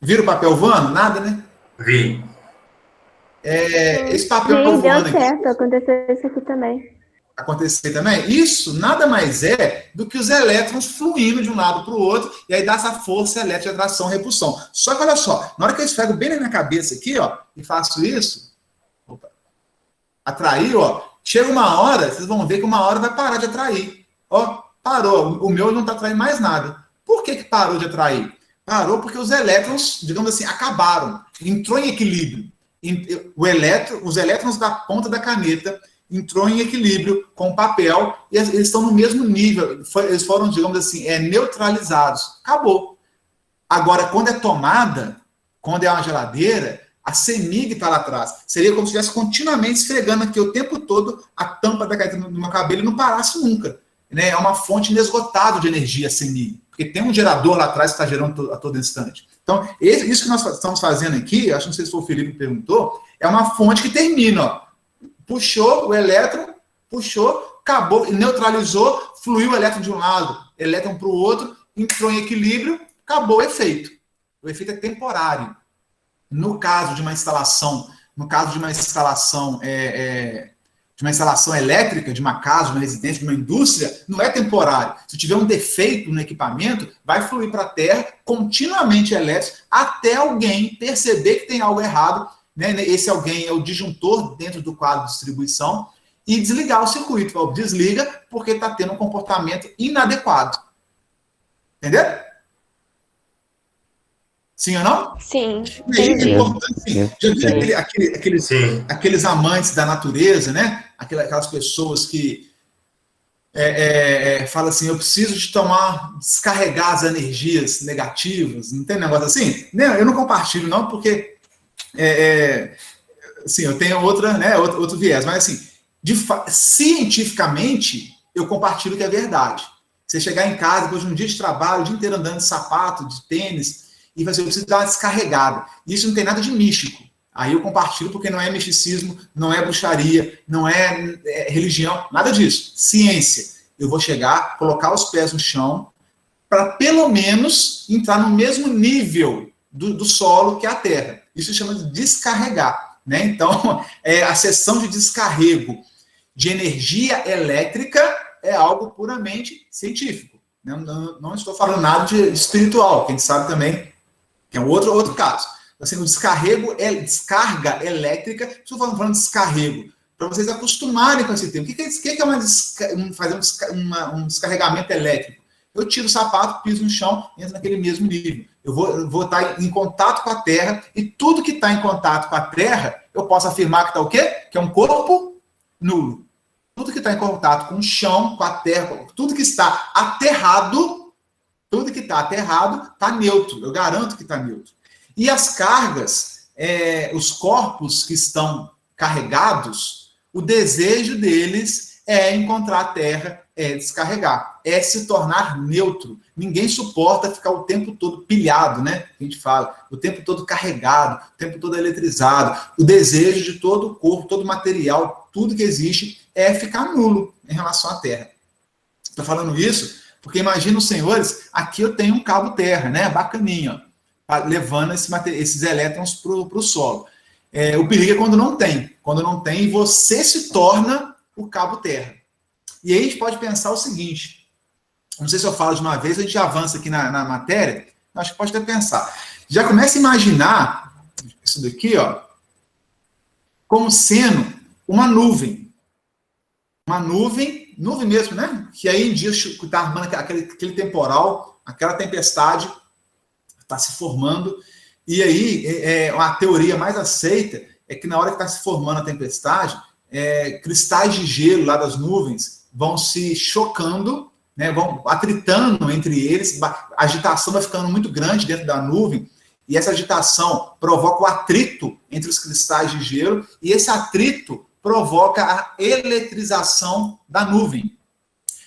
S1: Viram o papel voando? Nada, né?
S7: Vi.
S1: Esse papel
S6: Sim,
S1: voando
S6: deu certo, aconteceu isso aqui também.
S1: Acontecer também? Isso nada mais é do que os elétrons fluindo de um lado para o outro, e aí dá essa força elétrica de atração e repulsão. Só que olha só, na hora que eu esfrego bem na minha cabeça aqui, ó, e faço isso, atrair, ó, chega uma hora, vocês vão ver que uma hora vai parar de atrair. Ó, parou, o meu não está atraindo mais nada. Por que parou de atrair? Parou porque os elétrons, digamos assim, acabaram. Entrou em equilíbrio. Os elétrons da ponta da caneta entrou em equilíbrio com o papel e eles estão no mesmo nível. Eles foram, digamos assim, neutralizados. Acabou. Agora, quando é tomada, quando é uma geladeira, a CEMIG está lá atrás. Seria como se estivesse continuamente esfregando aqui o tempo todo a tampa da caneta no meu cabelo e não parasse nunca. Né? É uma fonte inesgotável de energia, a CEMIG. Porque tem um gerador lá atrás que está gerando a todo instante. Então, isso que nós estamos fazendo aqui, acho que não sei se foi o Felipe que perguntou, é uma fonte que termina, ó. Puxou o elétron, puxou, acabou, neutralizou, fluiu o elétron de um lado, elétron para o outro, entrou em equilíbrio, acabou o efeito. O efeito é temporário. No caso de uma instalação, elétrica, de uma casa, de uma residência, de uma indústria, não é temporário. Se tiver um defeito no equipamento, vai fluir para a Terra continuamente elétrico até alguém perceber que tem algo errado, né? Esse alguém é o disjuntor dentro do quadro de distribuição e desligar o circuito. Desliga porque está tendo um comportamento inadequado. Entendeu? Sim ou não?
S6: Sim,
S1: E aí,
S6: entendi.
S1: é importante, assim, já viu aqueles amantes da natureza, né? Aquelas pessoas que falam assim, eu preciso descarregar as energias negativas, não tem negócio assim? Não, eu não compartilho não, porque assim, eu tenho outro viés, mas assim, cientificamente, eu compartilho que é verdade. Você chegar em casa, depois de um dia de trabalho, o dia inteiro andando de sapato, de tênis, e você precisa dar uma descarregada. Isso não tem nada de místico. Aí eu compartilho porque não é misticismo, não é bruxaria, não é religião, nada disso. Ciência. Eu vou chegar, colocar os pés no chão, para pelo menos entrar no mesmo nível do solo que a terra. Isso se chama de descarregar, né? Então, a sessão de descarrego de energia elétrica é algo puramente científico. Não estou falando nada de espiritual, que a gente sabe também que é um outro caso. Assim, o descarrego é descarga elétrica. Estou falando de descarrego, para vocês acostumarem com esse termo. O que é fazer um descarregamento elétrico? Eu tiro o sapato, piso no chão, entro naquele mesmo nível. Eu vou estar em contato com a Terra, e tudo que está em contato com a Terra, eu posso afirmar que está o quê? Que é um corpo nulo. Tudo que está em contato com o chão, com a Terra, tudo que está aterrado, está neutro. Eu garanto que está neutro. E as cargas, os corpos que estão carregados, o desejo deles é encontrar a Terra, é descarregar, é se tornar neutro. Ninguém suporta ficar o tempo todo pilhado, né? A gente fala, o tempo todo carregado, o tempo todo eletrizado. O desejo de todo o corpo, todo o material, tudo que existe é ficar nulo em relação à Terra. Estou falando isso porque imagina os senhores, aqui eu tenho um cabo terra, né? Bacaninha, ó, levando esses elétrons para o solo. O perigo é quando não tem. Quando não tem, você se torna o cabo terra. E aí a gente pode pensar o seguinte, não sei se eu falo de uma vez, a gente avança aqui na matéria, acho que pode até pensar. Já começa a imaginar isso daqui, ó, como sendo uma nuvem. Uma nuvem mesmo, né? Que aí em dias que está armando aquele temporal, aquela tempestade está se formando. E aí, a teoria mais aceita é que na hora que está se formando a tempestade, cristais de gelo lá das nuvens vão se chocando, né, vão atritando entre eles, a agitação vai ficando muito grande dentro da nuvem, e essa agitação provoca o atrito entre os cristais de gelo, e esse atrito provoca a eletrização da nuvem.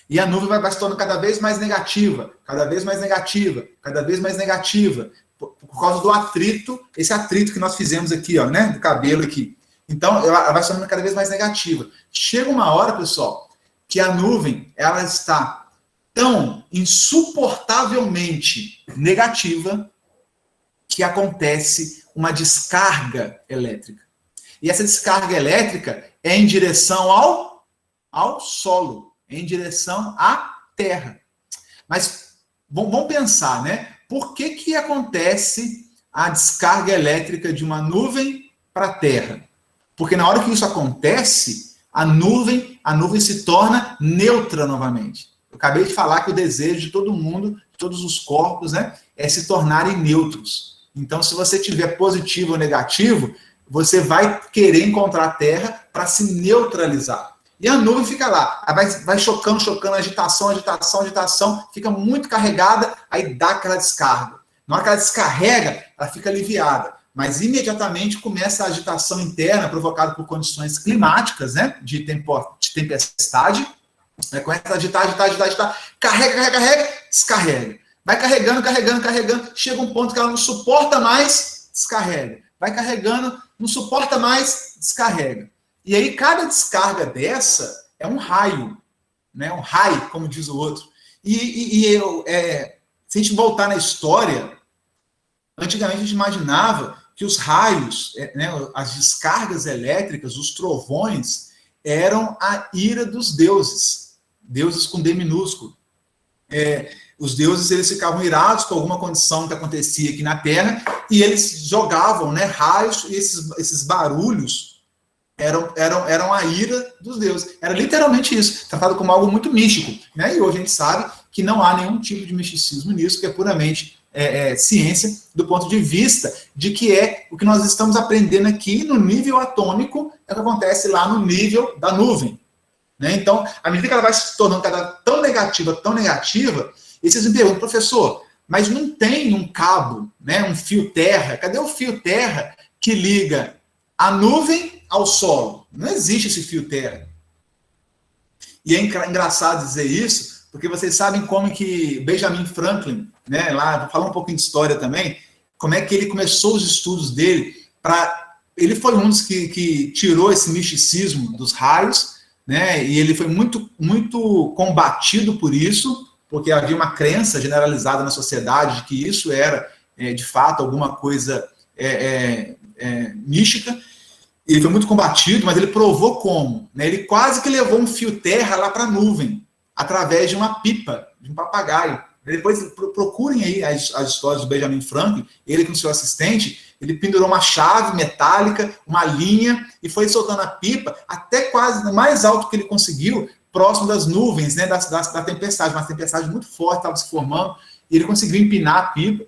S1: E a nuvem vai se tornando cada vez mais negativa, cada vez mais negativa, cada vez mais negativa, por causa do atrito, esse atrito que nós fizemos aqui, ó, né, do cabelo aqui. Então, ela vai se tornando cada vez mais negativa. Chega uma hora, pessoal, que a nuvem, ela está tão insuportavelmente negativa que acontece uma descarga elétrica. E essa descarga elétrica é em direção ao solo, em direção à Terra. Mas vamos pensar, né? Por que acontece a descarga elétrica de uma nuvem para a Terra? Porque na hora que isso acontece, a nuvem se torna neutra novamente. Eu acabei de falar que o desejo de todo mundo, de todos os corpos, né, é se tornarem neutros. Então, se você tiver positivo ou negativo, você vai querer encontrar a Terra para se neutralizar. E a nuvem fica lá, vai chocando, agitação, fica muito carregada, aí dá aquela descarga. Na hora que ela descarrega, ela fica aliviada. Mas imediatamente começa a agitação interna provocada por condições climáticas, né, de tempestade. Começa a agitar, carrega, descarrega. Vai carregando, chega um ponto que ela não suporta mais, descarrega. Vai carregando, não suporta mais, descarrega. E aí cada descarga dessa é um raio, né, um raio, como diz o outro. Se a gente voltar na história, antigamente a gente imaginava que os raios, né, as descargas elétricas, os trovões, eram a ira dos deuses. Deuses com D minúsculo. Os deuses, eles ficavam irados com alguma condição que acontecia aqui na Terra, e eles jogavam, né, raios, e esses barulhos eram a ira dos deuses. Era literalmente isso, tratado como algo muito místico. Né? E hoje a gente sabe que não há nenhum tipo de misticismo nisso, que é puramente ciência, do ponto de vista de que é o que nós estamos aprendendo aqui no nível atômico, é o que acontece lá no nível da nuvem. Né? Então, à medida que ela vai se tornando tão negativa, e vocês me perguntam, professor, mas não tem um cabo, né, um fio terra? Cadê o fio terra que liga a nuvem ao solo? Não existe esse fio terra. E é engraçado dizer isso, porque vocês sabem como que Benjamin Franklin, né, lá, vou falar um pouquinho de história também, como é que ele começou os estudos dele para ele foi um dos que tirou esse misticismo dos raios, né? E ele foi muito, muito combatido por isso, porque havia uma crença generalizada na sociedade de que isso era, de fato, alguma coisa mística. Ele foi muito combatido, mas ele provou como, né? Ele quase que levou um fio terra lá para a nuvem, através de uma pipa, de um papagaio. Depois procurem aí as histórias do Benjamin Franklin, ele com seu assistente, ele pendurou uma chave metálica, uma linha, e foi soltando a pipa até quase no mais alto que ele conseguiu, próximo das nuvens, né, da tempestade, uma tempestade muito forte estava se formando, e ele conseguiu empinar a pipa,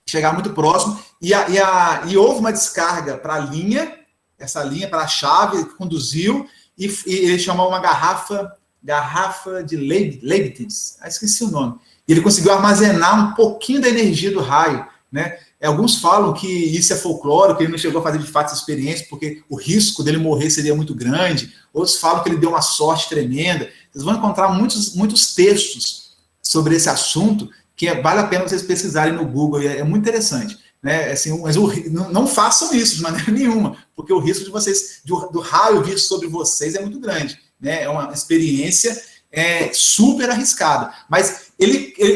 S1: chegar muito próximo, e houve uma descarga para a linha, essa linha para a chave, que conduziu, e ele chamou uma garrafa de Leibniz, esqueci o nome, e ele conseguiu armazenar um pouquinho da energia do raio, né? Alguns falam que isso é folclore, que ele não chegou a fazer de fato essa experiência, porque o risco dele morrer seria muito grande. Outros falam que ele deu uma sorte tremenda. Vocês vão encontrar muitos textos sobre esse assunto, que vale a pena vocês pesquisarem no Google, e é muito interessante. Né? Assim, mas não façam isso de maneira nenhuma, porque o risco de vocês, do raio vir sobre vocês é muito grande. Né? É uma experiência super arriscada. Mas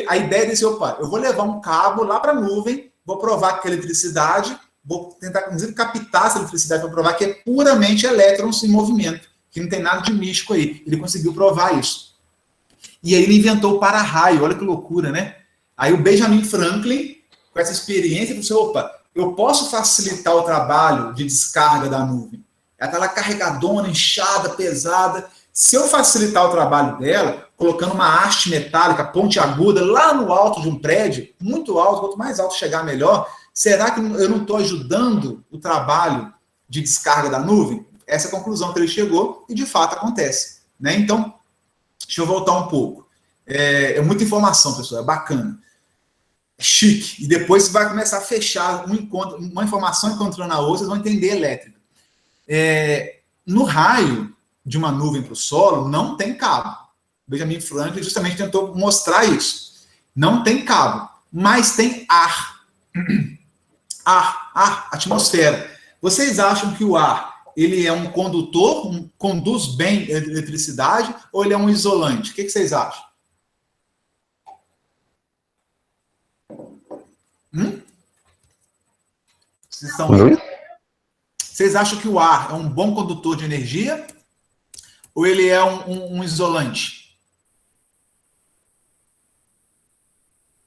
S1: a ideia desse, opa, eu vou levar um cabo lá para a nuvem, vou provar que a eletricidade, vou tentar, inclusive, captar essa eletricidade para provar que é puramente elétrons em movimento, que não tem nada de místico aí. Ele conseguiu provar isso. E aí ele inventou o para-raio, olha que loucura, né? Aí o Benjamin Franklin, com essa experiência, falou assim, opa, eu posso facilitar o trabalho de descarga da nuvem. Ela está lá carregadona, inchada, pesada. Se eu facilitar o trabalho dela, colocando uma haste metálica pontiaguda lá no alto de um prédio, muito alto, quanto mais alto chegar, melhor, será que eu não estou ajudando o trabalho de descarga da nuvem? Essa é a conclusão que ele chegou e, de fato, acontece. Né? Então, deixa eu voltar um pouco. É muita informação, pessoal, é bacana. É chique. E depois você vai começar a fechar uma informação encontrando a outra, vocês vão entender elétrica. No raio de uma nuvem para o solo, não tem cabo. Benjamin Franklin justamente tentou mostrar isso. Não tem cabo, mas tem ar. Ar, atmosfera. Vocês acham que o ar, ele é um condutor, conduz bem a eletricidade, ou ele é um isolante? O que vocês acham? Vocês acham que o ar é um bom condutor de energia, ou ele é um isolante?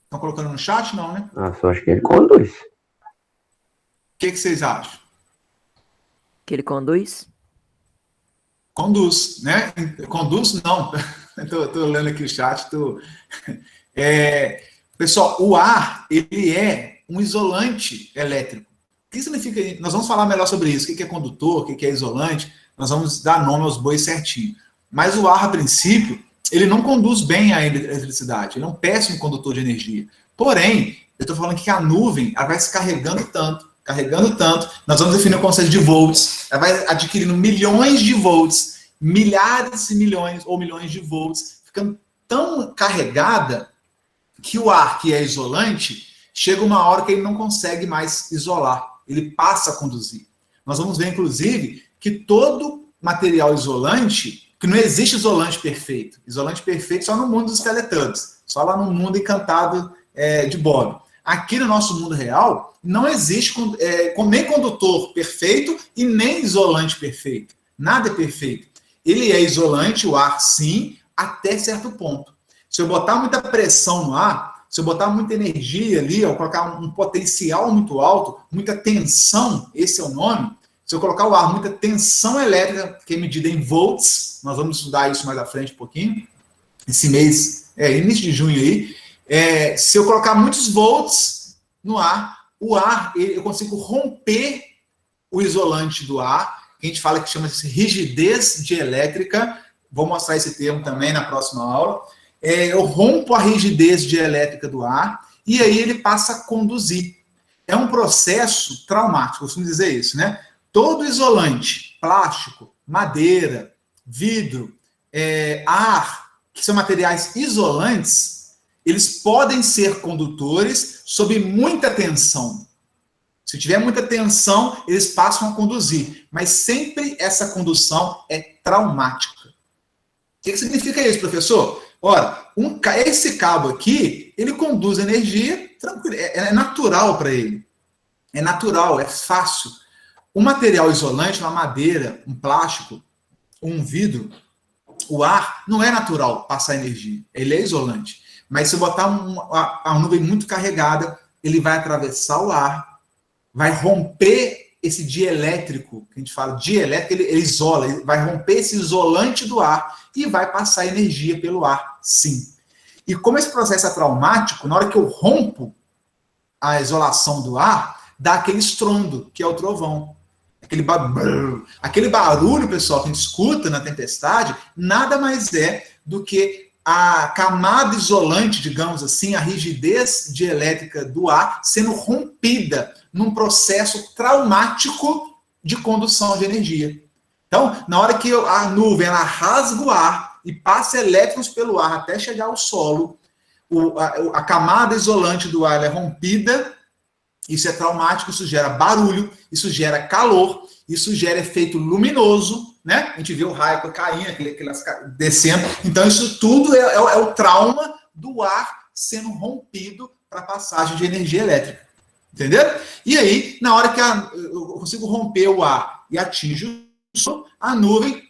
S1: Estão colocando no chat? Não, né?
S5: Nossa, eu acho que ele conduz.
S1: O que vocês acham?
S7: Que ele conduz?
S1: Conduz, né? Conduz, não. Estou lendo aqui o chat. Pessoal, o ar, ele é um isolante elétrico. O que significa? Nós vamos falar melhor sobre isso. O que é condutor, o que é isolante. Nós vamos dar nome aos bois certinho. Mas o ar, a princípio, ele não conduz bem a eletricidade. Ele é um péssimo condutor de energia. Porém, eu estou falando que a nuvem ela vai se carregando tanto. Nós vamos definir o conceito de volts. Ela vai adquirindo milhões de volts, milhares e milhões ou milhões de volts, ficando tão carregada que o ar, que é isolante, chega uma hora que ele não consegue mais isolar. Ele passa a conduzir. Nós vamos ver, inclusive, que todo material isolante, que não existe isolante perfeito. Isolante perfeito só no mundo dos Teletubbies, só lá no mundo encantado de Bob. Aqui no nosso mundo real, não existe nem condutor perfeito e nem isolante perfeito. Nada é perfeito. Ele é isolante, o ar sim, até certo ponto. Se eu botar muita pressão no ar, se eu botar muita energia ali, eu colocar um potencial muito alto, muita tensão, esse é o nome, se eu colocar o ar, muita tensão elétrica, que é medida em volts, nós vamos estudar isso mais à frente um pouquinho, esse mês, início de junho aí, se eu colocar muitos volts no ar, o ar, eu consigo romper o isolante do ar, que a gente fala que chama-se rigidez dielétrica, vou mostrar esse termo também na próxima aula, eu rompo a rigidez dielétrica do ar, e aí ele passa a conduzir. É um processo traumático, costumo dizer isso, né? Todo isolante, plástico, madeira, vidro, ar, que são materiais isolantes, eles podem ser condutores sob muita tensão. Se tiver muita tensão, eles passam a conduzir. Mas sempre essa condução é traumática. O que significa isso, professor? Ora, esse cabo aqui, ele conduz energia tranquilo, é natural para ele. É natural, é fácil. Um material isolante, uma madeira, um plástico, um vidro, o ar não é natural passar energia. Ele é isolante. Mas se eu botar uma nuvem muito carregada, ele vai atravessar o ar, vai romper esse dielétrico, que a gente fala dielétrico, ele isola, ele vai romper esse isolante do ar e vai passar energia pelo ar, sim. E como esse processo é traumático, na hora que eu rompo a isolação do ar, dá aquele estrondo, que é o trovão. Aquele barulho, pessoal, que a gente escuta na tempestade, nada mais é do que a camada isolante, digamos assim, a rigidez dielétrica do ar sendo rompida num processo traumático de condução de energia. Então, na hora que a nuvem ela rasga o ar e passa elétrons pelo ar até chegar ao solo, a camada isolante do ar é rompida, isso é traumático, isso gera barulho, isso gera calor, isso gera efeito luminoso, né? A gente vê o raio caindo, descendo. Então, isso tudo é o trauma do ar sendo rompido para a passagem de energia elétrica. Entendeu? E aí, na hora que eu consigo romper o ar e atinge o solo, a nuvem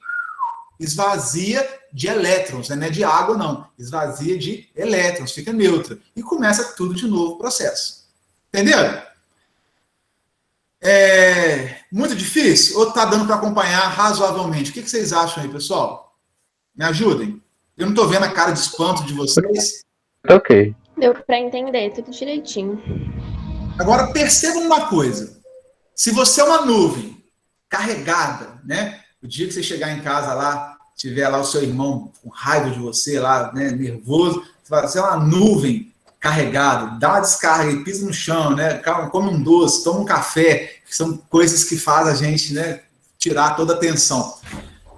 S1: esvazia de elétrons, não é de água, não. Esvazia de elétrons, fica neutra. E começa tudo de novo o processo. Entenderam? É muito difícil? Ou está dando para acompanhar razoavelmente? O que vocês acham aí, pessoal? Me ajudem. Eu não estou vendo a cara de espanto de vocês.
S5: Ok.
S6: Deu para entender tudo direitinho.
S1: Agora, percebam uma coisa. Se você é uma nuvem carregada, né? O dia que você chegar em casa lá, tiver lá o seu irmão com raiva de você lá, né, nervoso, você fala, você é uma nuvem carregada, dá uma descarga e pisa no chão, né? Come um doce, toma um café, que são coisas que fazem a gente, né, tirar toda a tensão.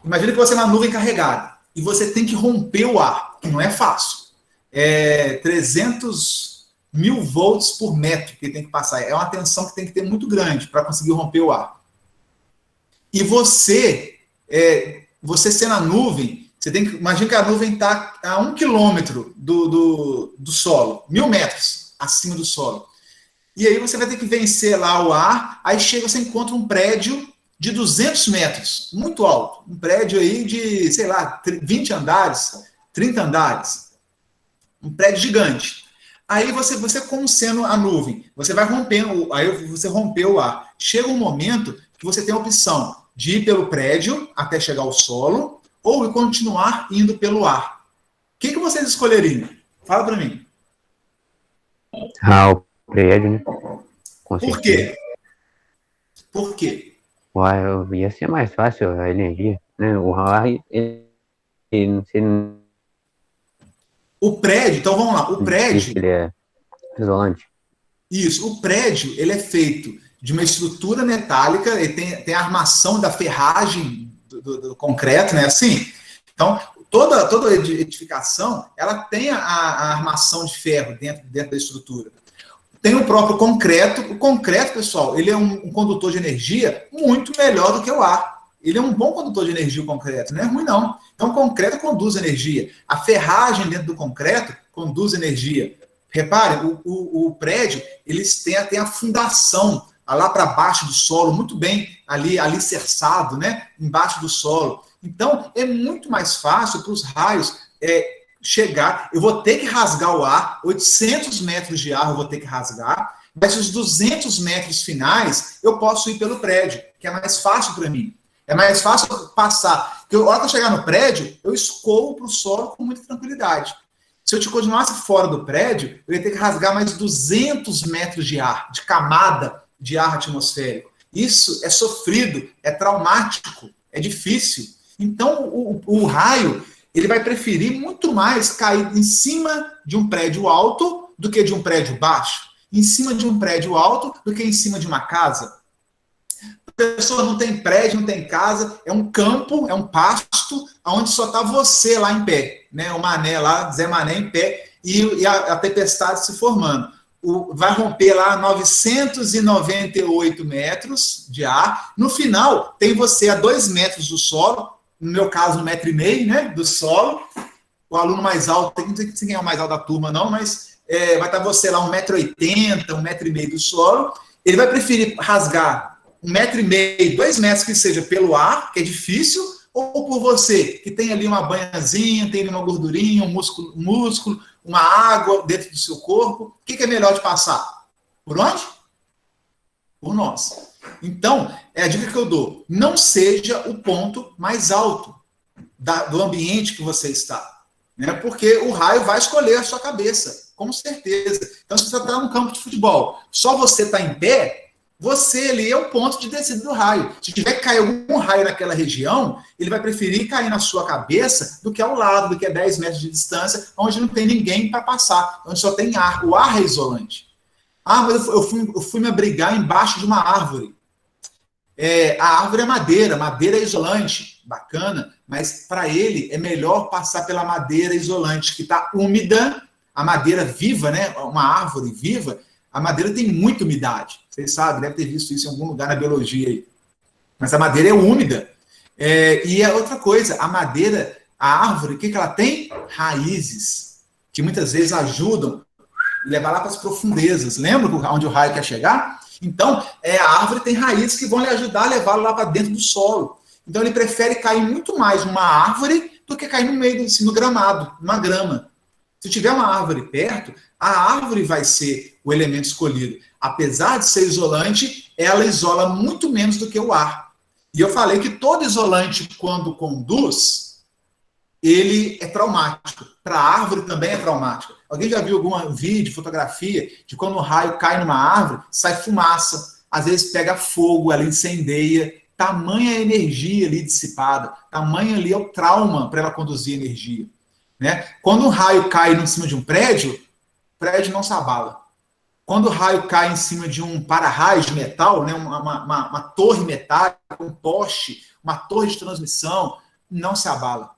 S1: Imagina que você é uma nuvem carregada e você tem que romper o ar, que não é fácil. É 300.000 volts por metro que tem que passar. É uma tensão que tem que ter muito grande para conseguir romper o ar. E você sendo a nuvem, você tem que imagina que a nuvem está a 1 quilômetro do solo, 1.000 metros acima do solo. E aí você vai ter que vencer lá o ar, aí chega, você encontra um prédio de 200 metros, muito alto. Um prédio aí de, sei lá, 20 andares, 30 andares. Um prédio gigante. Aí você como sendo a nuvem, você vai rompendo, aí você rompeu o ar. Chega um momento que você tem a opção de ir pelo prédio até chegar ao solo, ou continuar indo pelo ar. O que vocês escolheriam? Fala para mim.
S5: Ah, o prédio, né? Com
S1: Por
S5: certeza.
S1: quê? Por quê?
S5: Uai, ia ser mais fácil a energia, né? O ar, ele não sei,
S1: O prédio, então vamos lá, o prédio,
S5: ele é isolante.
S1: isso, o prédio, ele é feito de uma estrutura metálica, ele tem a armação da ferragem do concreto, né, assim? Então, toda edificação, ela tem a armação de ferro dentro da estrutura. Tem o próprio concreto. O concreto, pessoal, ele é um condutor de energia muito melhor do que o ar. Ele é um bom condutor de energia, o concreto, não é ruim, não. Então, o concreto conduz energia. A ferragem dentro do concreto conduz energia. Reparem, o prédio, eles têm a fundação lá para baixo do solo, muito bem ali alicerçado, né? Embaixo do solo. Então, é muito mais fácil para os raios chegar. Eu vou ter que rasgar o ar, 800 metros de ar eu vou ter que rasgar, mas os 200 metros finais eu posso ir pelo prédio, que é mais fácil para mim. É mais fácil passar. Porque a hora que eu chegar no prédio, eu escorro para o solo com muita tranquilidade. Se eu te continuasse fora do prédio, eu ia ter que rasgar mais 200 metros de ar, de camada de ar atmosférico. Isso é sofrido, é traumático, é difícil. Então, o raio, ele vai preferir muito mais cair em cima de um prédio alto do que de um prédio baixo, em cima de um prédio alto do que em cima de uma casa. A pessoa não tem prédio, não tem casa, é um campo, é um pasto, onde só está você lá em pé, né? O Mané lá, Zé Mané em pé, e a tempestade se formando. vai romper lá 998 metros de ar. No final, tem você a 2 metros do solo, no meu caso, 1,5 metro, né, do solo. O aluno mais alto, não sei quem é o mais alto da turma, não, mas vai estar você lá 1,80 m, 1,5 m do solo. Ele vai preferir rasgar 1,5 m, 2 metros que seja pelo ar, que é difícil, ou por você, que tem ali uma banhazinha, tem ali uma gordurinha, um músculo, uma água dentro do seu corpo. O que é melhor de passar? Por onde? Por nós. Então, é a dica que eu dou. Não seja o ponto mais alto do ambiente que você está. Né? Porque o raio vai escolher a sua cabeça, com certeza. Então, se você está no campo de futebol, só você está em pé, você ali é o ponto de descida do raio. Se tiver que cair algum raio naquela região, ele vai preferir cair na sua cabeça do que ao lado, do que a 10 metros de distância, onde não tem ninguém para passar, onde só tem ar. O ar é isolante. Ah, mas eu fui me abrigar embaixo de uma árvore. A árvore é madeira é isolante, bacana, mas para ele é melhor passar pela madeira isolante, que está úmida, a madeira viva, né? Uma árvore viva, a madeira tem muita umidade. Vocês sabem, deve ter visto isso em algum lugar na biologia aí. Mas a madeira é úmida. E é outra coisa, a madeira, a árvore, o que ela tem? Raízes, que muitas vezes ajudam a levar lá para as profundezas. Lembra onde o raio quer chegar? Então, a árvore tem raízes que vão lhe ajudar a levá-lo lá para dentro do solo. Então, ele prefere cair muito mais numa árvore do que cair no meio, no gramado, numa grama. Se tiver uma árvore perto, a árvore vai ser o elemento escolhido. Apesar de ser isolante, ela isola muito menos do que o ar. E eu falei que todo isolante, quando conduz, ele é traumático. Para a árvore também é traumático. Alguém já viu algum vídeo, fotografia, de quando o raio cai numa árvore, sai fumaça, às vezes pega fogo, ela incendeia, tamanha energia ali dissipada, tamanho ali é o trauma para ela conduzir energia. Né? Quando um raio cai em cima de um prédio, o prédio não se abala. Quando o raio cai em cima de um para-raios de metal, né, uma torre metálica, um poste, uma torre de transmissão, não se abala.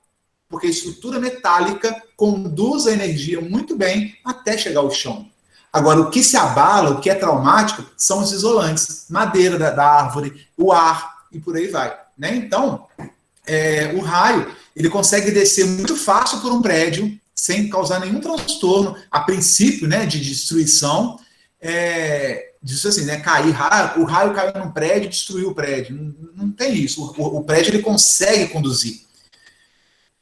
S1: Porque a estrutura metálica conduz a energia muito bem até chegar ao chão. Agora, o que se abala, o que é traumático, são os isolantes, madeira da árvore, o ar e por aí vai. Né? Então, o raio ele consegue descer muito fácil por um prédio, sem causar nenhum transtorno, a princípio, né, de destruição. Diz assim, né, o raio caiu num prédio e destruiu o prédio. Não tem isso. O prédio ele consegue conduzir.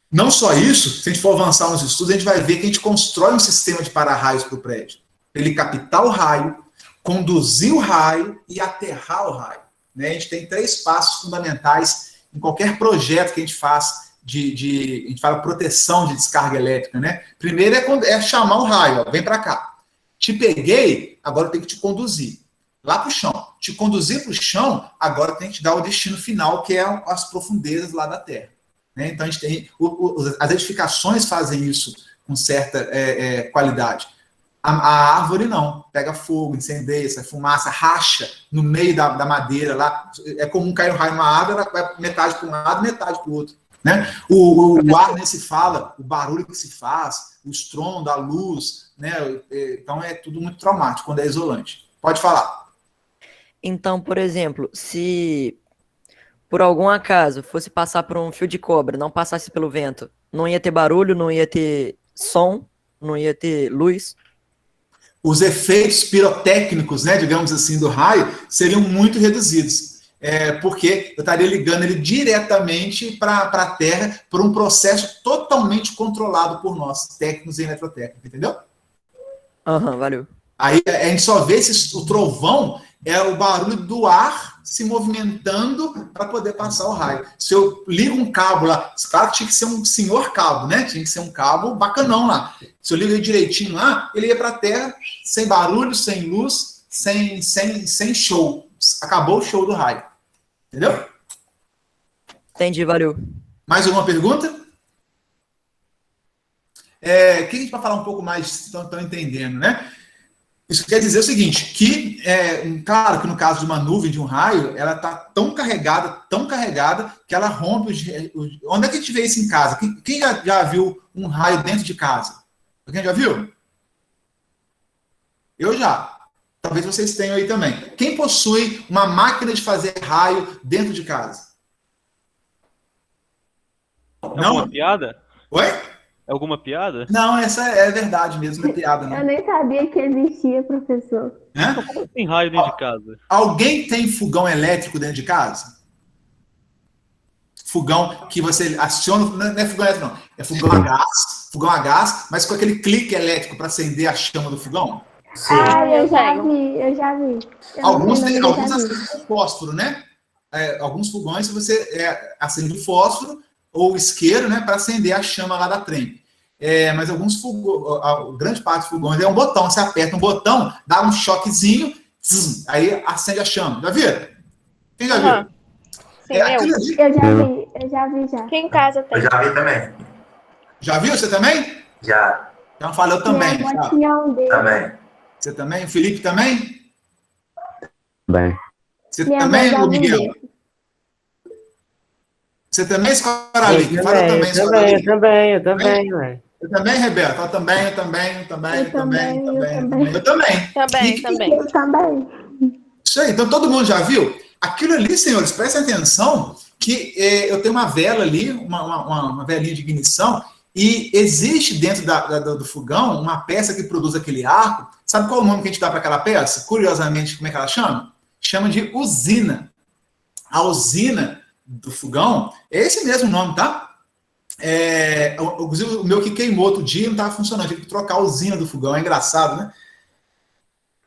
S1: Não só isso, se a gente for avançar nos estudos, a gente vai ver que a gente constrói um sistema de para-raios para o prédio. Ele captar o raio, conduzir o raio e aterrar o raio. Né? A gente tem 3 passos fundamentais em qualquer projeto que a gente faz a gente fala proteção de descarga elétrica. Né? Primeiro é chamar o raio, ó, vem para cá. Te peguei, agora eu tenho que te conduzir lá para o chão. Te conduzir para o chão, agora tem que te dar o destino final, que é as profundezas lá da Terra. Né? Então, a gente tem as edificações fazem isso com certa qualidade. A árvore não. Pega fogo, incendeia, sai fumaça, racha no meio da madeira. Lá. É comum cair um raio numa árvore, ela vai metade para um lado, metade para o outro. Né? O ar nem se fala, o barulho que se faz, o estrondo, a luz. Né? Então, é tudo muito traumático quando é isolante. Pode falar.
S7: Então, por exemplo, se por algum acaso fosse passar por um fio de cobre, não passasse pelo vento, não ia ter barulho, não ia ter som, não ia ter luz?
S1: Os efeitos pirotécnicos, né, digamos assim, do raio, seriam muito reduzidos. Porque eu estaria ligando ele diretamente para a Terra por um processo totalmente controlado por nós, técnicos em eletrotécnica, entendeu?
S7: Valeu.
S1: Aí a gente só vê o trovão é o barulho do ar se movimentando para poder passar o raio. Se eu ligo um cabo lá, claro que tinha que ser um senhor cabo, né? Tinha que ser um cabo bacanão lá. Se eu ligo ele direitinho lá, ele ia para a Terra sem barulho, sem luz, sem show. Acabou o show do raio. Entendeu?
S7: Entendi, valeu.
S1: Mais alguma pergunta? Que a gente vai falar um pouco mais, estão entendendo, né? Isso quer dizer o seguinte, que, claro que no caso de uma nuvem, de um raio, ela está tão carregada, que ela rompe onde é que a gente vê isso em casa? Quem já viu um raio dentro de casa? Alguém já viu? Eu já. Talvez vocês tenham aí também. Quem possui uma máquina de fazer raio dentro de casa?
S3: É alguma piada?
S1: Oi?
S3: É alguma piada?
S1: Não, essa é verdade mesmo, não é piada,
S8: Eu
S1: não.
S8: nem sabia que existia, professor.
S1: Hã?
S3: Como tem raio dentro de casa?
S1: Alguém tem fogão elétrico dentro de casa? Fogão que você aciona, não é fogão elétrico, não. É fogão a gás, mas com aquele clique elétrico para acender a chama do fogão.
S4: Sim.
S8: Eu já
S6: tenho.
S8: vi, eu já vi. Eu
S1: Alguns
S8: não sei,
S1: têm,
S8: mas eu
S1: alguns
S8: já vi.
S1: acendem fósforo, né? Alguns fogões você acende o fósforo ou o isqueiro, né, para acender a chama lá da trempe. Mas alguns fogões, grande parte dos fogões é um botão, você aperta um botão, dá um choquezinho, aí acende a chama. Já viram? Quem já viu?
S6: Aham. Sim,
S1: Aquilo
S6: eu.
S1: ali.
S8: Eu já vi já.
S6: Aqui em casa tem.
S9: Eu já vi também.
S1: Já viu você também?
S9: Já,
S1: Já falou também.
S8: Minha avó
S1: Tá?
S8: tinha um dele.
S9: também.
S1: Você também? O Felipe também?
S5: Bem,
S1: Você
S8: Minha
S1: também,
S8: avó já
S1: Miguel?
S8: viu.
S1: Você também, Escorali? Quem falou também,
S2: Eu
S1: Escorali?
S2: também, ué.
S1: Eu também, Rebeca? Eu também.
S8: Eu também.
S1: Eu também.
S6: Também.
S8: Eu também.
S1: Isso aí, então todo mundo já viu? Aquilo ali, senhores, prestem atenção que eu tenho uma vela ali, uma velinha de ignição, e existe dentro do fogão uma peça que produz aquele arco. Sabe qual é o nome que a gente dá para aquela peça? Curiosamente, como é que ela chama? Chama de usina. A usina do fogão é esse mesmo nome, tá? O meu que queimou outro dia não estava funcionando, tive que trocar a usina do fogão, é engraçado, né?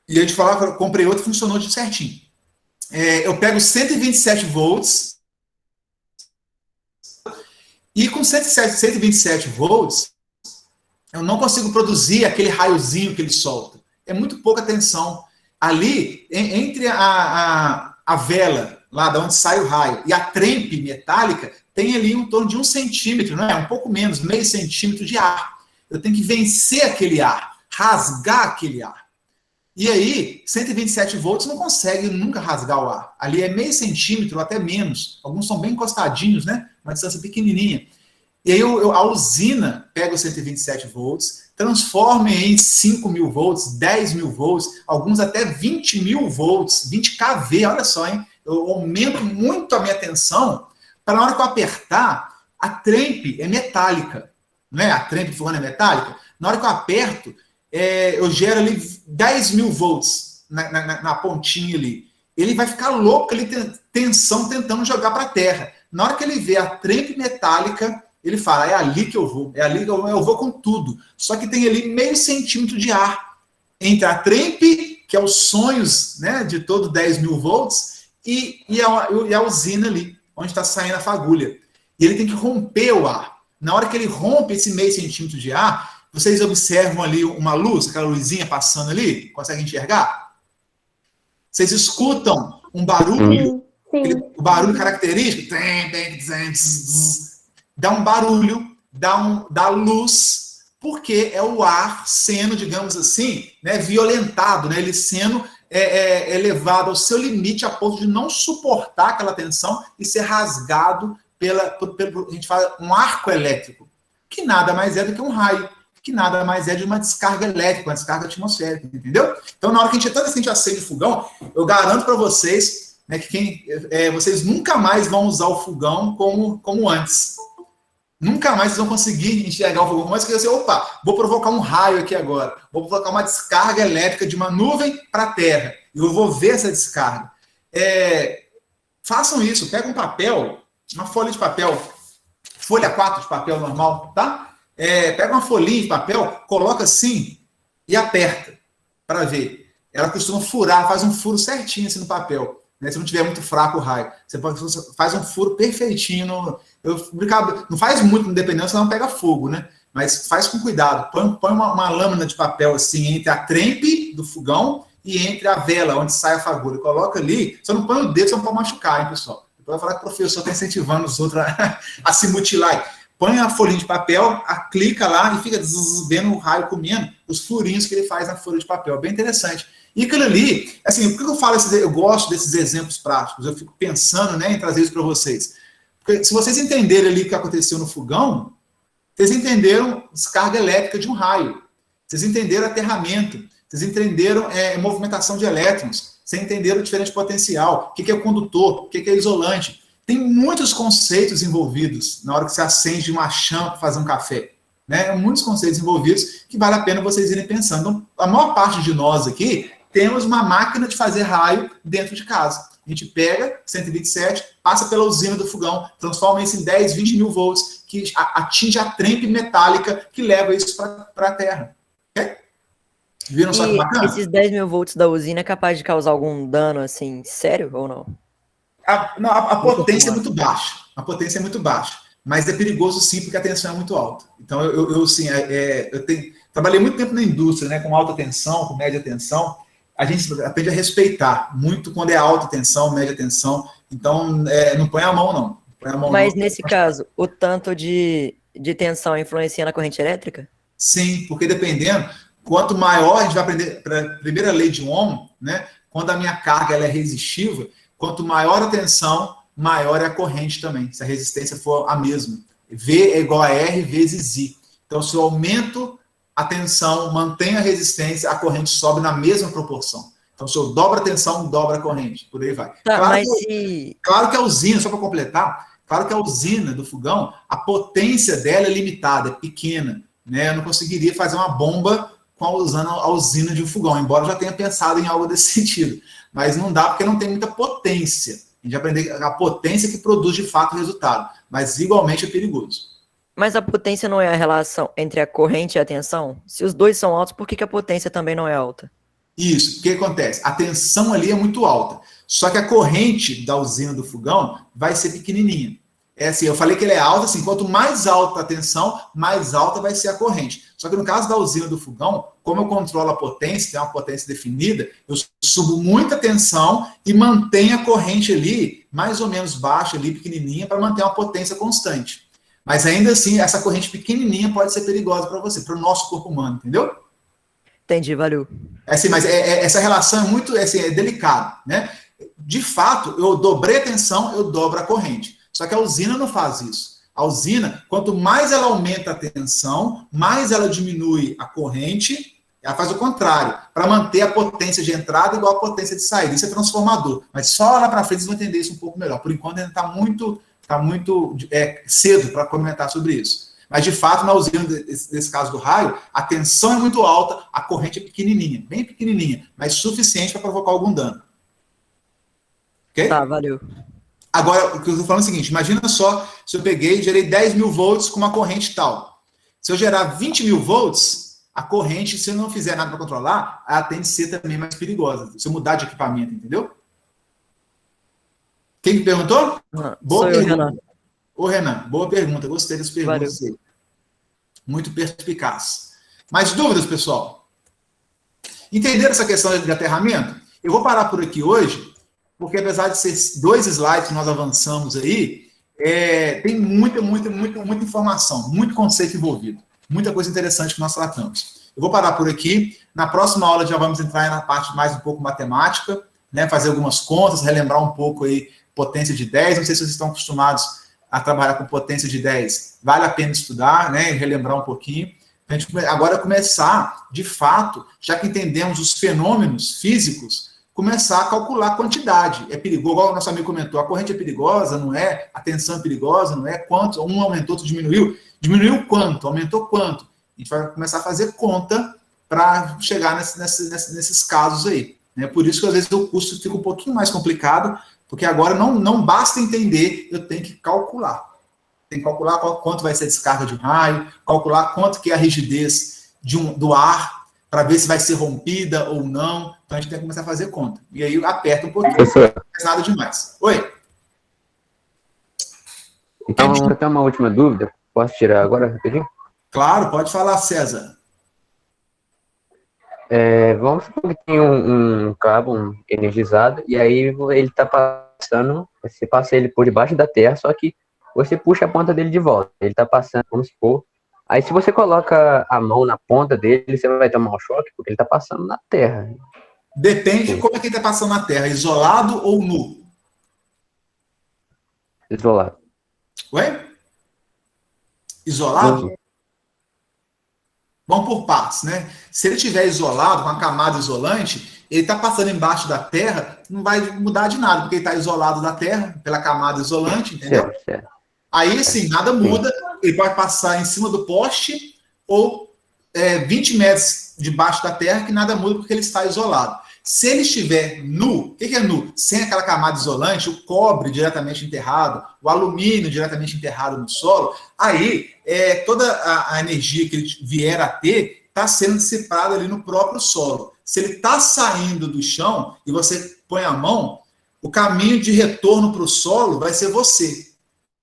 S1: E a gente falava, comprei outro, funcionou de certinho. Eu pego 127 volts e com 127 volts eu não consigo produzir aquele raiozinho que ele solta. É muito pouca tensão. Ali, entre a vela, lá de onde sai o raio, e a trempe metálica, tem ali em torno de 1 centímetro, não é? Um pouco menos, meio centímetro de ar. Eu tenho que vencer aquele ar, rasgar aquele ar. E aí, 127 volts não consegue nunca rasgar o ar. Ali é meio centímetro ou até menos. Alguns são bem encostadinhos, né? Uma distância pequenininha. E aí a usina pega os 127 volts, transforma em 5.000 volts, 10.000 volts, alguns até 20.000 volts, 20 kV, olha só, hein? Eu aumento muito a minha tensão para na hora que eu apertar, a trempe é metálica, não é? A trempe do fogão é metálica. Na hora que eu aperto, eu gero ali 10.000 volts na pontinha ali. Ele vai ficar louco, ele tem tensão tentando jogar para a terra. Na hora que ele vê a trempe metálica, ele fala, é ali que eu vou, eu vou com tudo. Só que tem ali meio centímetro de ar entre a trempe, que é os sonhos, né, de todo 10.000 volts, e a usina ali, onde está saindo a fagulha. E ele tem que romper o ar. Na hora que ele rompe esse meio centímetro de ar, vocês observam ali uma luz, aquela luzinha passando ali? Conseguem enxergar? Vocês escutam um barulho, o barulho característico, dá um barulho, dá luz, porque é o ar sendo, digamos assim, né, violentado, né, ele sendo elevado ao seu limite a ponto de não suportar aquela tensão e ser rasgado a gente fala, um arco elétrico, que nada mais é do que um raio, que nada mais é de uma descarga elétrica, uma descarga atmosférica, entendeu? Então, na hora que a gente acende o fogão, eu garanto para vocês, né, que vocês nunca mais vão usar o fogão como antes. Nunca mais vocês vão conseguir enxergar o fogão como antes, porque você, opa, vou provocar um raio aqui agora, vou provocar uma descarga elétrica de uma nuvem para a Terra, e eu vou ver essa descarga. Façam isso, pega um papel, uma folha de papel, folha 4 de papel normal, tá? Pega uma folhinha de papel, coloca assim e aperta para ver. Ela costuma furar, faz um furo certinho assim no papel, né? Se não tiver muito fraco o raio, você faz um furo perfeitinho não faz muito, dependendo, senão pega fogo, né? Mas faz com cuidado. Põe uma lâmina de papel assim entre a trempe do fogão e entre a vela, onde sai a fagulha. Coloca ali, você não põe o dedo, você não pode machucar, hein, pessoal? Depois vai falar que o professor está incentivando os outros a se mutilar. Põe a folhinha de papel, clica lá e fica vendo o raio comendo os furinhos que ele faz na folha de papel. Bem interessante. E aquilo ali, assim, por que eu falo eu gosto desses exemplos práticos? Eu fico pensando, né, em trazer isso para vocês. Porque se vocês entenderem ali o que aconteceu no fogão, vocês entenderam descarga elétrica de um raio. Vocês entenderam aterramento. Vocês entenderam movimentação de elétrons, vocês entenderam diferente potencial, o que é condutor, o que é isolante. Tem muitos conceitos envolvidos na hora que você acende uma chama para fazer um café. Né? Muitos conceitos envolvidos que vale a pena vocês irem pensando. Então, a maior parte de nós aqui temos uma máquina de fazer raio dentro de casa. A gente pega 127, passa pela usina do fogão, transforma isso em 10, 20 mil volts, que atinge a trempe metálica que leva isso para a Terra. Okay? Viram só que
S7: E
S1: bacana?
S7: esses 10 mil volts da usina é capaz de causar algum dano, assim, sério ou não?
S1: A potência é muito baixa. A potência é muito baixa. Mas é perigoso sim, porque a tensão é muito alta. Então, eu trabalhei muito tempo na indústria, né, com alta tensão, com média tensão. A gente aprende a respeitar muito quando é alta tensão, média tensão. Então, não põe a mão, não. Põe a mão,
S7: Mas
S1: não.
S7: nesse caso, o tanto de tensão influencia na corrente elétrica?
S1: Sim, porque dependendo, quanto maior, a gente vai aprender para a primeira lei de Ohm, né? Quando a minha carga ela é resistível, quanto maior a tensão, maior é a corrente também, se a resistência for a mesma. V é igual a R vezes I. Então, se eu aumento a tensão, mantenho a resistência, a corrente sobe na mesma proporção. Então, se eu dobro a tensão, dobra a corrente. Por aí vai.
S7: Tá,
S1: claro,
S7: mas
S1: claro que a usina, só para completar, claro que a usina do fogão, a potência dela é limitada, é pequena. Né? Eu não conseguiria fazer uma bomba usando a usina de um fogão, embora eu já tenha pensado em algo desse sentido. Mas não dá porque não tem muita potência. A gente aprende a potência que produz de fato o resultado. Mas igualmente é perigoso.
S7: Mas a potência não é a relação entre a corrente e a tensão? Se os dois são altos, por que a potência também não é alta?
S1: Isso, o que acontece? A tensão ali é muito alta. Só que a corrente da usina do fogão vai ser pequenininha. É assim, eu falei que ele é alta, assim, quanto mais alta a tensão, mais alta vai ser a corrente. Só que no caso da usina do fogão, como eu controlo a potência, tem uma potência definida, eu subo muita tensão e mantenho a corrente ali, mais ou menos baixa ali, pequenininha, para manter uma potência constante. Mas ainda assim, essa corrente pequenininha pode ser perigosa para você, para o nosso corpo humano, entendeu?
S7: Entendi, valeu.
S1: Assim, mas essa relação é muito é delicada, né? De fato, eu dobrei a tensão, eu dobro a corrente. Só que a usina não faz isso. A usina, quanto mais ela aumenta a tensão, mais ela diminui a corrente, ela faz o contrário, para manter a potência de entrada igual a potência de saída. Isso é transformador. Mas só lá para frente vocês vão entender isso um pouco melhor. Por enquanto ainda está muito cedo para comentar sobre isso. Mas, de fato, na usina, nesse caso do raio, a tensão é muito alta, a corrente é pequenininha, bem pequenininha, mas suficiente para provocar algum dano. Ok?
S7: Tá, valeu.
S1: Agora, o que eu estou falando é o seguinte, imagina só se eu peguei e gerei 10 mil volts com uma corrente tal. Se eu gerar 20 mil volts, a corrente, se eu não fizer nada para controlar, ela tende a ser também mais perigosa. Se eu mudar de equipamento, entendeu? Quem me perguntou? Boa
S7: Sou eu,
S1: pergunta.
S7: Renan.
S1: Ô, Renan, boa pergunta. Gostei das perguntas aí. Muito perspicaz. Mais dúvidas, pessoal? Entenderam essa questão de aterramento? Eu vou parar por aqui hoje, porque apesar de ser 2 slides que nós avançamos aí, tem muita informação, muito conceito envolvido, muita coisa interessante que nós tratamos. Eu vou parar por aqui. Na próxima aula já vamos entrar na parte mais um pouco matemática, né, fazer algumas contas, relembrar um pouco aí potência de 10. Não sei se vocês estão acostumados a trabalhar com potência de 10. Vale a pena estudar, né, e relembrar um pouquinho. A gente agora começar, de fato, já que entendemos os fenômenos físicos, começar a calcular a quantidade. É perigoso, igual o nosso amigo comentou, a corrente é perigosa, não é? A tensão é perigosa, não é? Quanto? Um aumentou, outro diminuiu. Diminuiu quanto? Aumentou quanto? A gente vai começar a fazer conta para chegar nesses casos aí. Né? Por isso que, às vezes, o curso fica um pouquinho mais complicado, porque agora não basta entender, eu tenho que calcular. Tem que calcular quanto vai ser a descarga de um raio, calcular quanto que é a rigidez do ar, para ver se vai ser rompida ou não. Então, a gente tem que começar a fazer conta. E aí, aperta um pouquinho, não faz nada demais. Oi?
S5: Então, eu tenho uma última dúvida. Posso tirar agora, rapidinho?
S1: Claro, pode falar, César.
S5: Vamos supor que tem um cabo energizado, e aí ele está passando, você passa ele por debaixo da terra, só que você puxa a ponta dele de volta. Ele está passando, vamos supor. Aí, se você coloca a mão na ponta dele, você vai tomar um choque, porque ele está passando na terra.
S1: Depende de como é que ele está passando na terra, isolado ou nu?
S5: Isolado.
S1: Oi? Isolado? Vamos por partes, né? Se ele estiver isolado, com a camada isolante, ele está passando embaixo da terra, não vai mudar de nada, porque ele está isolado da terra, pela camada isolante, entendeu?
S5: Certo, certo.
S1: Aí, assim, nada muda, ele pode passar em cima do poste ou 20 metros debaixo da terra, que nada muda porque ele está isolado. Se ele estiver nu, o que é nu? Sem aquela camada isolante, o cobre diretamente enterrado, o alumínio diretamente enterrado no solo, aí toda a energia que ele vier a ter está sendo dissipada ali no próprio solo. Se ele está saindo do chão e você põe a mão, o caminho de retorno para o solo vai ser você,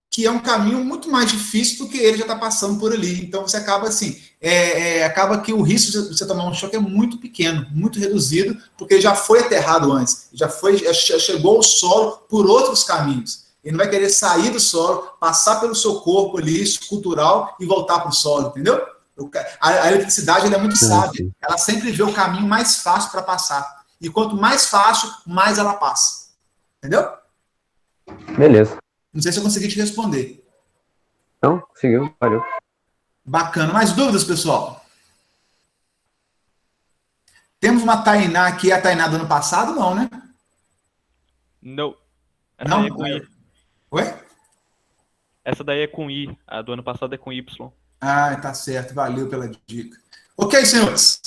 S1: que é um caminho muito mais difícil do que ele já está passando por ali. Então você acaba assim, acaba que o risco de você tomar um choque é muito pequeno, muito reduzido, porque ele já foi aterrado antes, já chegou ao solo por outros caminhos. Ele não vai querer sair do solo, passar pelo seu corpo ali, escultural, e voltar para o solo, entendeu? A eletricidade ela é muito sábia, ela sempre vê o caminho mais fácil para passar. E quanto mais fácil, mais ela passa. Entendeu?
S5: Beleza.
S1: Não sei se eu consegui te responder.
S5: Então, conseguiu, valeu.
S1: Bacana. Mais dúvidas, pessoal? Temos uma Tainá aqui, a Tainá do ano passado, não, né?
S3: Não. Essa
S1: Não?
S3: daí é com I.
S1: Oi?
S3: Essa daí é com I. A do ano passado é com Y.
S1: Ah, tá certo. Valeu pela dica. Ok, senhores.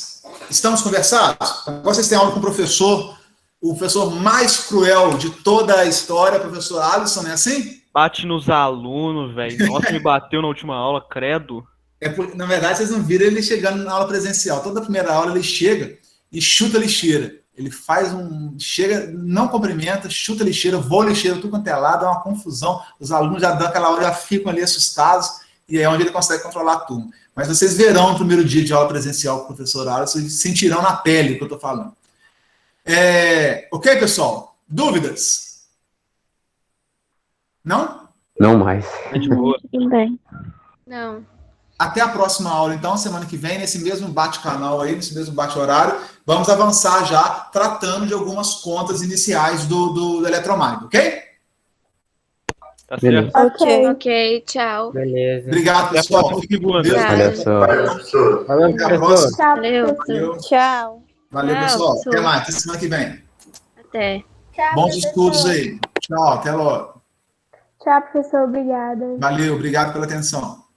S1: Estamos conversados? Agora vocês têm aula com o professor mais cruel de toda a história, o professor Alisson, não é assim?
S3: Bate nos alunos, velho. Nossa, me bateu na última aula, credo.
S1: Na verdade, vocês não viram ele chegando na aula presencial. Toda primeira aula ele chega e chuta a lixeira. Ele faz chega, não cumprimenta, chuta a lixeira, voa a lixeira, tudo quanto é lado, é uma confusão. Os alunos já dão aquela hora, já ficam ali assustados, e é onde ele consegue controlar a turma. Mas vocês verão no primeiro dia de aula presencial com o professor Alisson, vocês sentirão na pele o que eu estou falando. Ok, pessoal? Dúvidas? Não?
S5: Não mais.
S3: É de boa.
S8: Tudo bem.
S6: Não.
S1: Até a próxima aula, então, semana que vem, nesse mesmo bate-canal aí, nesse mesmo bate-horário, vamos avançar já, tratando de algumas contas iniciais do Eletromind, ok?
S3: Tá
S5: Beleza.
S3: certo?
S8: Ok.
S6: Ok, tchau.
S2: Beleza.
S1: Obrigado,
S3: Até a
S1: pessoal.
S3: próxima segunda.
S1: Deus
S5: Olha só.
S2: Falando,
S1: Até a
S2: professor.
S1: próxima.
S8: Tchau,
S6: Valeu.
S8: professor.
S6: Tchau.
S1: Valeu,
S6: Tchau,
S1: pessoal.
S6: professor.
S1: Até mais, até semana que vem.
S6: Até.
S8: Tchau,
S1: Bons
S8: professor.
S1: estudos aí. Tchau, até logo.
S8: Tchau, professor. Obrigada.
S1: Valeu, obrigado pela atenção.